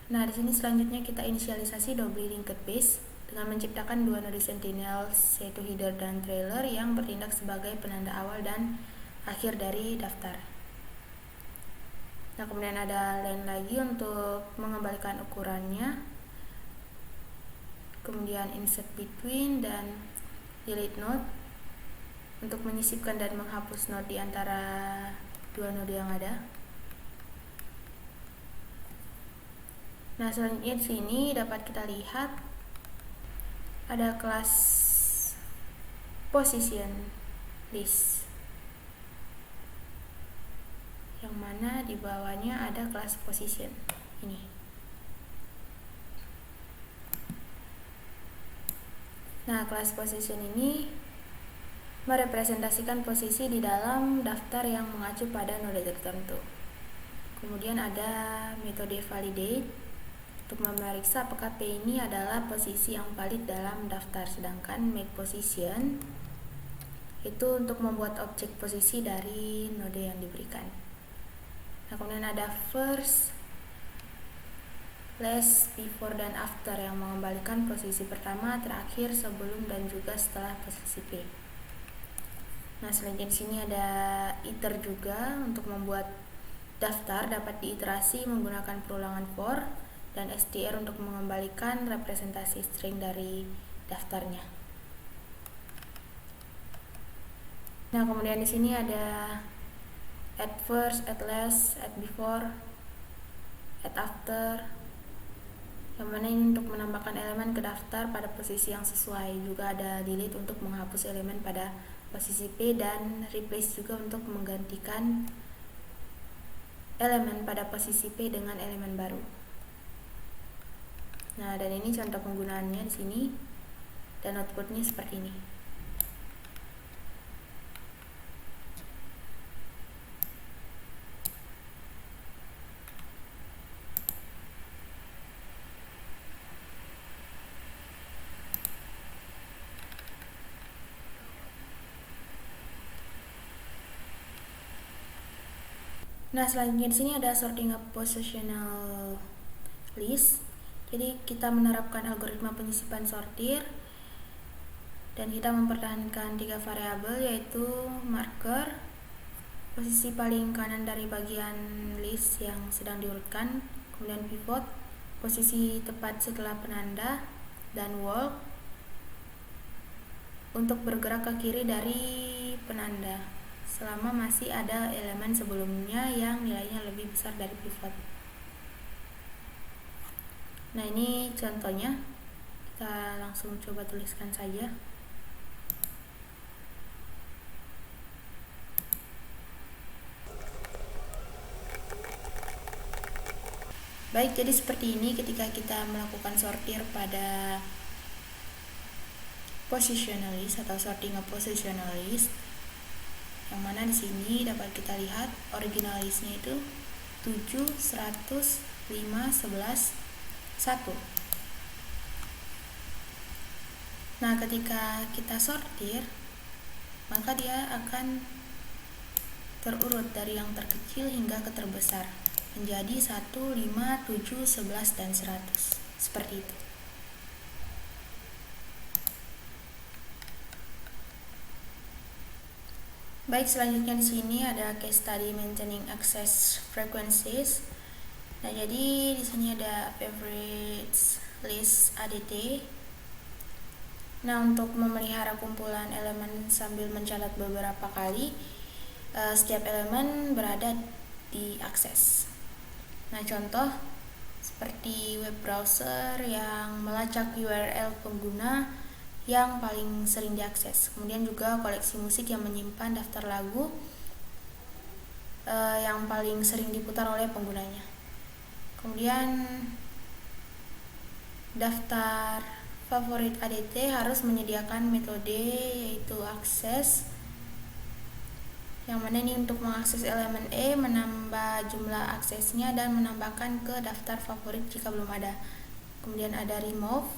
A: Nah, di sini selanjutnya kita inisialisasi double linked base dengan menciptakan dua node sentinel, yaitu header dan trailer, yang bertindak sebagai penanda awal dan akhir dari daftar. Nah, kemudian ada len lagi untuk mengembalikan ukurannya, kemudian insert between dan delete node untuk menyisipkan dan menghapus node di antara dua node yang ada. Nah, selanjutnya di sini dapat kita lihat ada kelas position list, yang mana di bawahnya ada kelas position ini. Nah, kelas position ini merepresentasikan posisi di dalam daftar yang mengacu pada node tertentu. Kemudian ada metode validate untuk memeriksa apakah P ini adalah posisi yang valid dalam daftar, sedangkan make position itu untuk membuat objek posisi dari node yang diberikan. Nah, kemudian ada first, last, before, dan after yang mengembalikan posisi pertama, terakhir, sebelum, dan juga setelah posisi P. Nah, selanjutnya di sini ada iter juga untuk membuat daftar dapat diiterasi menggunakan perulangan for, dan str untuk mengembalikan representasi string dari daftarnya. Nah, kemudian di sini ada add first, add last, add before, add after, yang mana ini untuk menambahkan elemen ke daftar pada posisi yang sesuai. Juga ada delete untuk menghapus elemen pada posisi P, dan replace juga untuk menggantikan elemen pada posisi P dengan elemen baru. Nah, dan ini contoh penggunaannya di sini, dan outputnya seperti ini. Nah, selanjutnya di sini ada sorting a positional list. Jadi kita menerapkan algoritma penyisipan sortir dan kita mempertahankan 3 variabel, yaitu marker, posisi paling kanan dari bagian list yang sedang diurutkan, kemudian pivot, posisi tepat setelah penanda, dan walk untuk bergerak ke kiri dari penanda selama masih ada elemen sebelumnya yang nilainya lebih besar dari pivot. Nah, ini contohnya, kita langsung coba tuliskan saja. Baik, jadi seperti ini ketika kita melakukan sortir pada positional list atau sorting a positional list, yang mana di sini dapat kita lihat original listnya itu 7, 100, 5, 11, 1. Nah, ketika kita sortir, maka dia akan terurut dari yang terkecil hingga ke terbesar menjadi 1, 5, 7, 11, dan 100. Seperti itu. Baik, selanjutnya di sini ada case study maintaining access frequencies. Nah, jadi di sini ada favorites list ADT. Nah, untuk memelihara kumpulan elemen sambil mencatat beberapa kali, setiap elemen berada di akses. Nah, contoh seperti web browser yang melacak URL pengguna yang paling sering diakses. Kemudian juga koleksi musik yang menyimpan daftar lagu yang paling sering diputar oleh penggunanya. Kemudian daftar favorit ADT harus menyediakan metode yaitu akses, yang mana ini untuk mengakses elemen E, menambah jumlah aksesnya dan menambahkan ke daftar favorit jika belum ada. Kemudian ada remove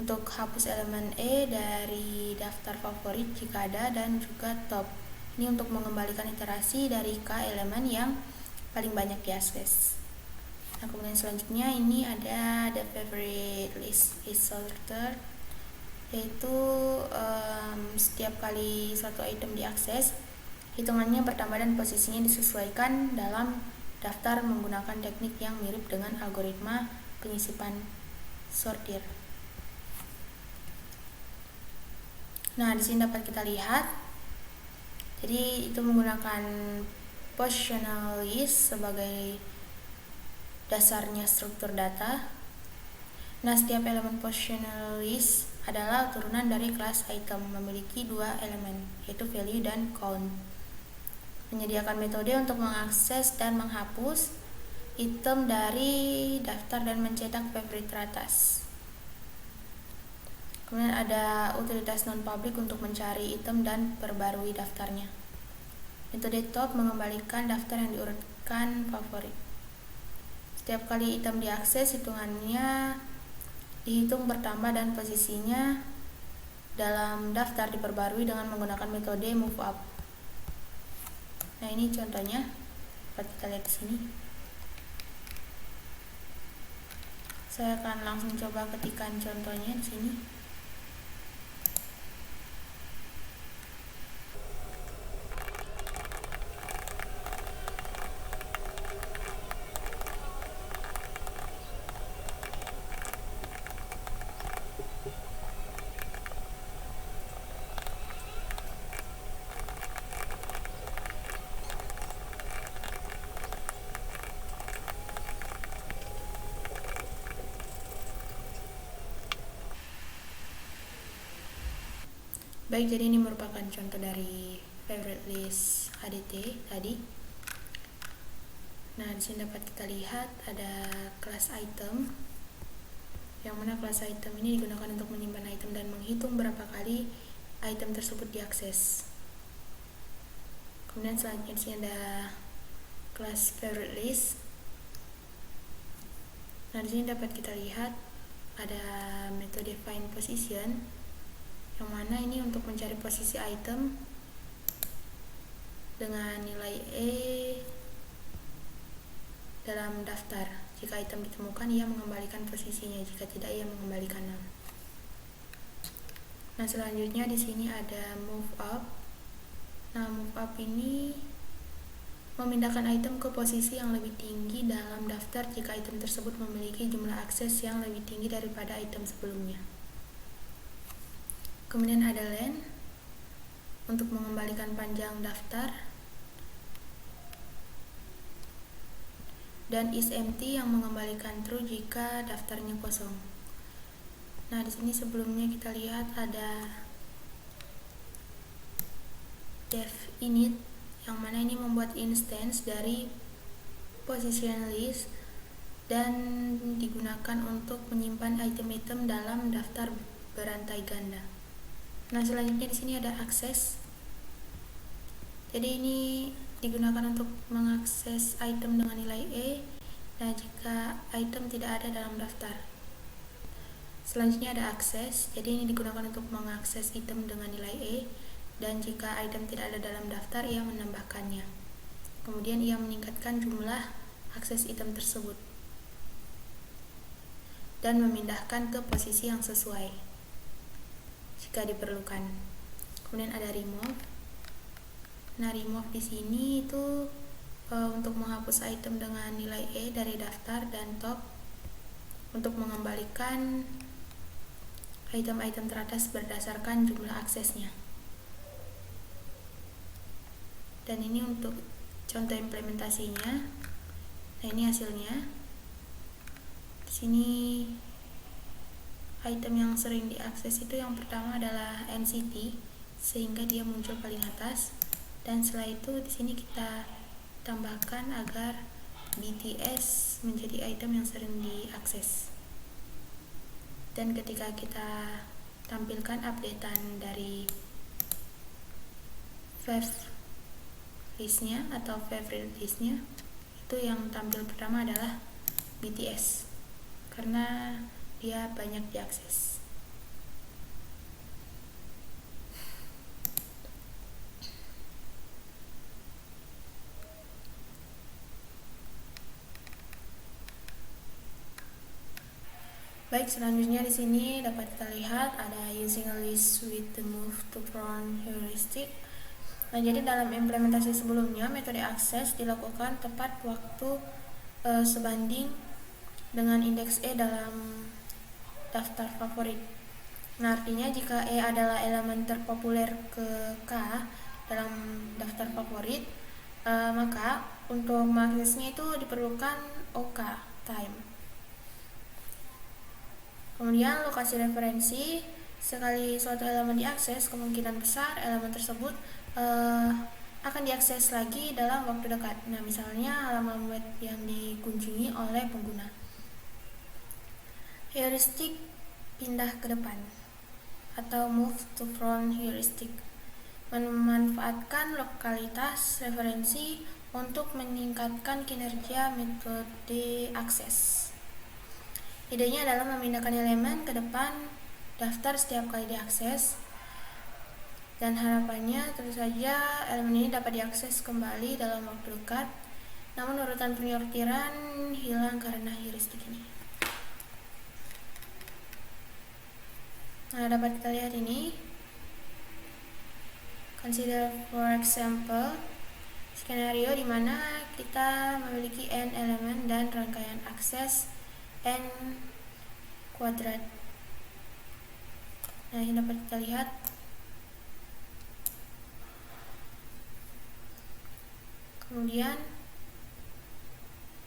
A: untuk hapus elemen E dari daftar favorit jika ada, dan juga top ini untuk mengembalikan iterasi dari K elemen yang paling banyak diakses. Nah, kemudian selanjutnya ini ada the favorite list is sorted, yaitu setiap kali suatu item diakses, hitungannya bertambah dan posisinya disesuaikan dalam daftar menggunakan teknik yang mirip dengan algoritma penyisipan sortir. Nah, di sini dapat kita lihat, jadi itu menggunakan positional list sebagai dasarnya struktur data. Nah, setiap elemen positional list adalah turunan dari kelas item, memiliki dua elemen, yaitu value dan count. Menyediakan metode untuk mengakses dan menghapus item dari daftar dan mencetak favorite teratas. Kemudian ada utilitas non-public untuk mencari item dan perbarui daftarnya. Metode top mengembalikan daftar yang diurutkan favorit. Setiap kali item diakses, hitungannya dihitung bertambah dan posisinya dalam daftar diperbarui dengan menggunakan metode move up. Nah, ini contohnya, dapat kita lihat di sini. Saya akan langsung coba ketikkan contohnya di sini. Baik, jadi ini merupakan contoh dari favorite list ADT tadi. Nah, di sini dapat kita lihat ada kelas item, yang mana kelas item ini digunakan untuk menyimpan item dan menghitung berapa kali item tersebut diakses. Kemudian selanjutnya di sini ada kelas favorite list. Nah, di sini dapat kita lihat ada metode find position, yang mana ini untuk mencari posisi item dengan nilai E dalam daftar. Jika item ditemukan, ia mengembalikan posisinya, jika tidak, ia mengembalikan nol. Nah, selanjutnya di sini ada move up. Nah, move up ini memindahkan item ke posisi yang lebih tinggi dalam daftar jika item tersebut memiliki jumlah akses yang lebih tinggi daripada item sebelumnya. Kemudian ada len untuk mengembalikan panjang daftar, dan is empty yang mengembalikan true jika daftarnya kosong. Nah, di sini sebelumnya kita lihat ada def init, yang mana ini membuat instance dari position list dan digunakan untuk menyimpan item-item dalam daftar berantai ganda. Nah, selanjutnya di sini ada akses. Jadi ini digunakan untuk mengakses item dengan nilai E dan jika item tidak ada dalam daftar. Selanjutnya ada akses. Jadi ini digunakan untuk mengakses item dengan nilai E dan jika item tidak ada dalam daftar, ia menambahkannya. Kemudian ia meningkatkan jumlah akses item tersebut dan memindahkan ke posisi yang sesuai jika diperlukan. Kemudian ada remove. Nah, remove di sini itu untuk menghapus item dengan nilai E dari daftar, dan top untuk mengembalikan item-item teratas berdasarkan jumlah aksesnya. Dan ini untuk contoh implementasinya. Nah, ini hasilnya. Di sini item yang sering diakses itu yang pertama adalah NCT, sehingga dia muncul paling atas. Dan setelah itu di sini kita tambahkan agar BTS menjadi item yang sering diakses. Dan ketika kita tampilkan updatean dari fav listnya atau favorite listnya, itu yang tampil pertama adalah BTS karena dia banyak diakses. Baik, selanjutnya di sini dapat kita lihat ada using a list with the move to front heuristic. Nah, jadi dalam implementasi sebelumnya metode akses dilakukan tepat waktu sebanding dengan indeks E dalam daftar favorit. Nah, artinya jika E adalah elemen terpopuler ke K dalam daftar favorit, maka untuk mengaksesnya itu diperlukan OK time. Kemudian lokasi referensi, sekali suatu elemen diakses, kemungkinan besar elemen tersebut akan diakses lagi dalam waktu dekat. Nah, misalnya halaman web yang dikunjungi oleh pengguna. Heuristik pindah ke depan atau move to front heuristic memanfaatkan lokalitas referensi untuk meningkatkan kinerja metode akses. Idenya adalah memindahkan elemen ke depan daftar setiap kali diakses, dan harapannya tentu saja elemen ini dapat diakses kembali dalam waktu dekat, namun urutan penyortiran hilang karena heuristik ini. Nah, dapat kita lihat ini. Consider for example skenario di mana kita memiliki n elemen dan rangkaian akses n kuadrat. Nah, ini dapat kita lihat. Kemudian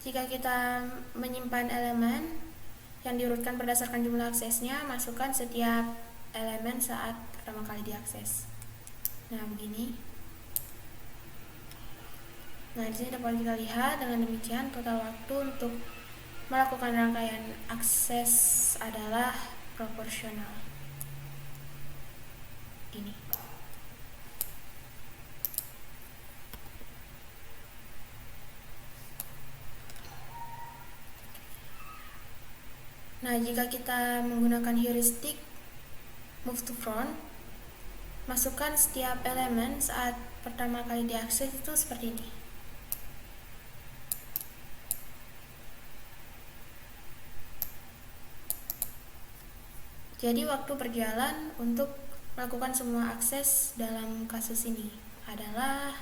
A: jika kita menyimpan elemen yang diurutkan berdasarkan jumlah aksesnya, masukkan setiap elemen saat pertama kali diakses. Nah, begini. Nah, di sini dapat kita lihat dengan demikian total waktu untuk melakukan rangkaian akses adalah proporsional. Ini. Nah, jika kita menggunakan heuristik move to front, masukkan setiap elemen saat pertama kali diakses itu seperti ini. Jadi waktu berjalan untuk melakukan semua akses dalam kasus ini adalah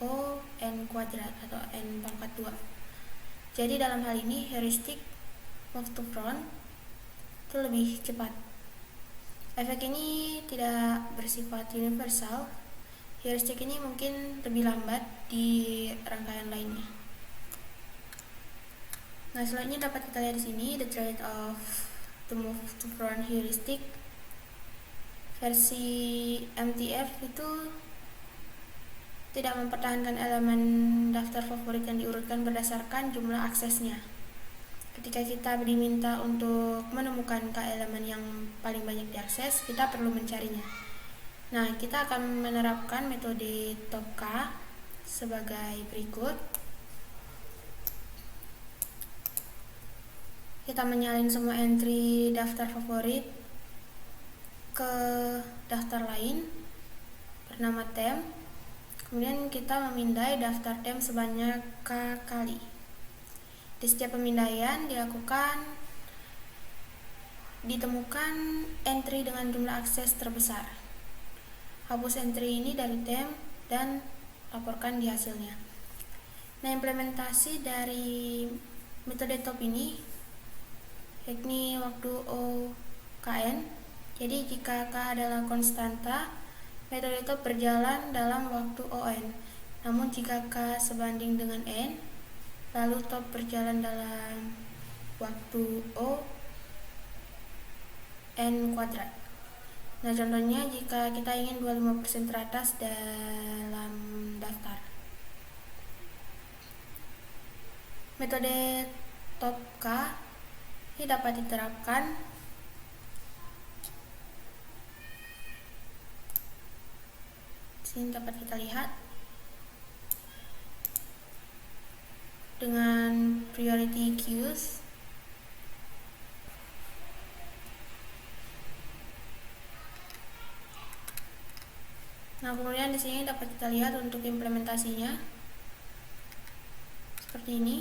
A: O n kuadrat atau n pangkat 2. Jadi dalam hal ini heuristik move to front itu lebih cepat. Efek ini tidak bersifat universal. Heuristik ini mungkin lebih lambat di rangkaian lainnya. Nah, selanjutnya dapat kita lihat di sini the trade of the move to front heuristic versi MTF itu tidak mempertahankan elemen daftar favorit yang diurutkan berdasarkan jumlah aksesnya. ketika kita diminta untuk menemukan k elemen yang paling banyak diakses, kita perlu mencarinya. Nah, kita akan menerapkan metode top K sebagai berikut. Kita menyalin semua entry daftar favorit ke daftar lain bernama tem. Kemudian kita memindai daftar tem sebanyak K kali. Di setiap pemindaian ditemukan entry dengan jumlah akses terbesar. Hapus entry ini dari tem dan laporkan di hasilnya. Nah, implementasi dari metode top ini yakni waktu OKN. Jadi jika K adalah konstanta, metode top berjalan dalam waktu ON. Namun jika K sebanding dengan N, lalu top berjalan dalam waktu O N kuadrat. Nah, contohnya jika kita ingin 25% teratas dalam daftar. Metode top K ini dapat diterapkan sini dapat kita lihat dengan priority queues. Nah, kemudian di sini dapat kita lihat untuk implementasinya seperti ini.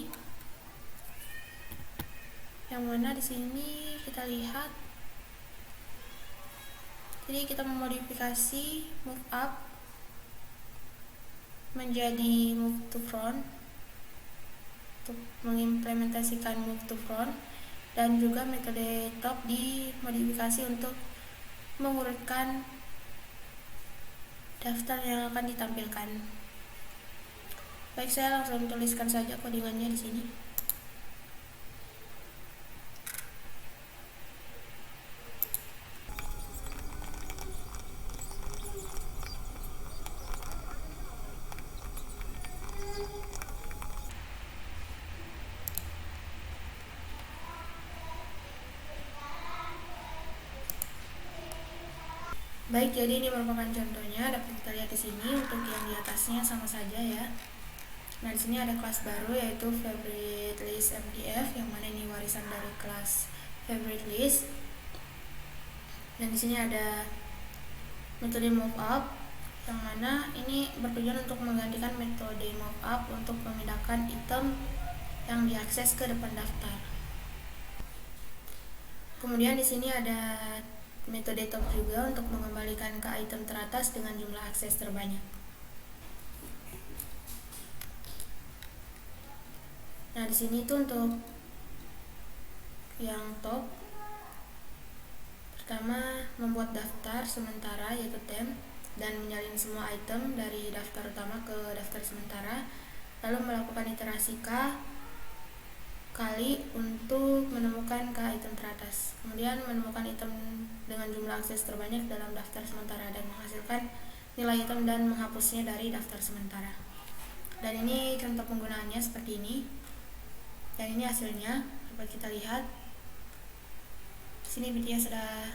A: Yang mana di sini kita lihat, jadi kita memodifikasi move up menjadi move to front untuk mengimplementasikan move to front, dan juga metode top dimodifikasi untuk mengurutkan daftar yang akan ditampilkan. Baik, saya langsung tuliskan saja codingannya di sini. Baik, jadi ini merupakan contohnya, dapat kita lihat di sini. Untuk yang di atasnya sama saja ya. Nah, di sini ada kelas baru yaitu favorite list MDF, yang mana ini warisan dari kelas favorite list. Dan di sini ada metode move up, yang mana ini bertujuan untuk menggantikan metode move up untuk memindahkan item yang diakses ke depan daftar. Kemudian di sini ada metode top juga untuk mengembalikan ke item teratas dengan jumlah akses terbanyak. Nah, di sini tuh untuk yang top, pertama membuat daftar sementara yaitu tem, dan menyalin semua item dari daftar utama ke daftar sementara, lalu melakukan iterasi K kali untuk menemukan ke item teratas. Kemudian menemukan item dengan jumlah akses terbanyak dalam daftar sementara dan menghasilkan nilai item dan menghapusnya dari daftar sementara. Dan ini contoh penggunaannya seperti ini. Dan ini hasilnya dapat kita lihat. Di sini BTS ada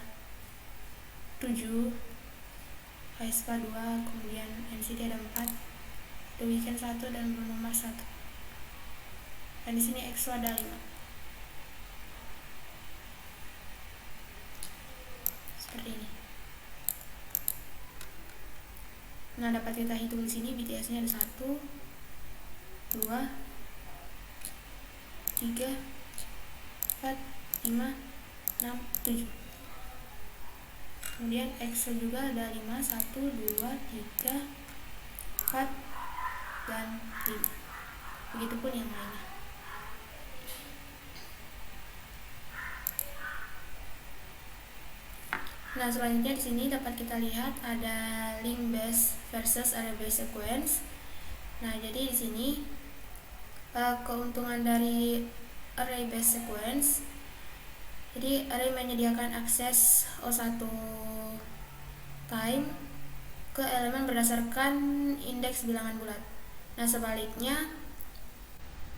A: 7, HSK 2, kemudian NCT ada 4, The Weeknd 1, dan Bruno Mars 1. Dan di sini EXO ada 5. Seperti ini. Nah, dapat kita hitung di sini BTS-nya ada 1, 2, 3, 4, 5, 6, 7. Kemudian EXO juga ada 5, 1, 2, 3, 4, dan 5. Begitupun yang lainnya. Nah, selanjutnya di sini dapat kita lihat ada link based versus array based sequence. Nah, jadi di sini keuntungan dari array based sequence, jadi array menyediakan akses O1 time ke elemen berdasarkan indeks bilangan bulat. Nah, sebaliknya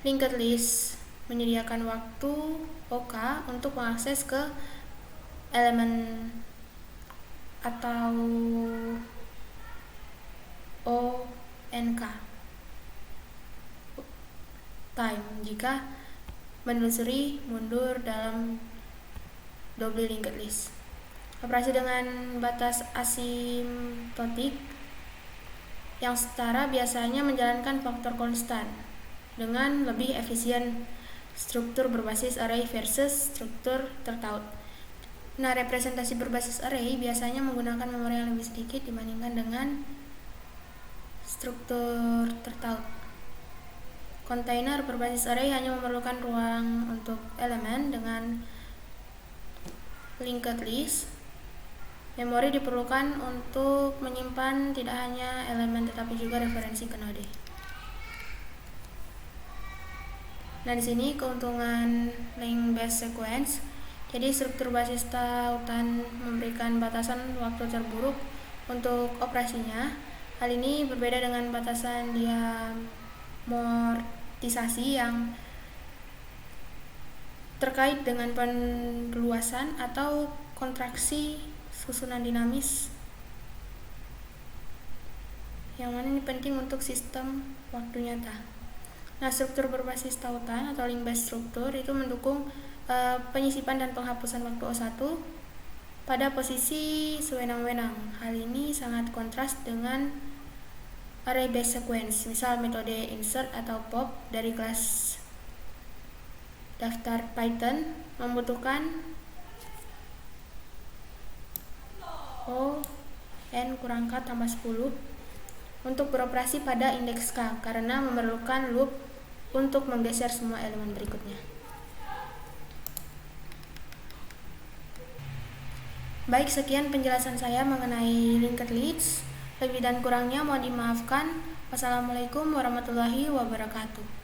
A: linked list menyediakan waktu OK untuk mengakses ke elemen atau ONK time jika menelusuri mundur dalam doubly linked list. Operasi dengan batas asimptotik yang setara biasanya menjalankan faktor konstan dengan lebih efisien struktur berbasis array versus struktur tertaut. Nah, representasi berbasis array biasanya menggunakan memori yang lebih sedikit dibandingkan dengan struktur tertaut. Kontainer berbasis array hanya memerlukan ruang untuk elemen. Dengan linked list, memori diperlukan untuk menyimpan tidak hanya elemen tetapi juga referensi ke node. Nah, di sini keuntungan linked based sequence. Jadi struktur basis tautan memberikan batasan waktu terburuk untuk operasinya. Hal ini berbeda dengan batasan diamortisasi yang terkait dengan perluasan atau kontraksi susunan dinamis, yang mana ini penting untuk sistem waktu nyata. Nah, struktur berbasis tautan atau linked based struktur itu mendukung penyisipan dan penghapusan waktu O1 pada posisi sewenang-wenang. Hal ini sangat kontras dengan array based sequence. Misal metode insert atau pop dari kelas daftar Python membutuhkan O n kurang k tambah 10 untuk beroperasi pada indeks k karena memerlukan loop untuk menggeser semua elemen berikutnya. Baik, sekian penjelasan saya mengenai linked list. Lebih dan kurangnya mohon dimaafkan. Wassalamualaikum warahmatullahi wabarakatuh.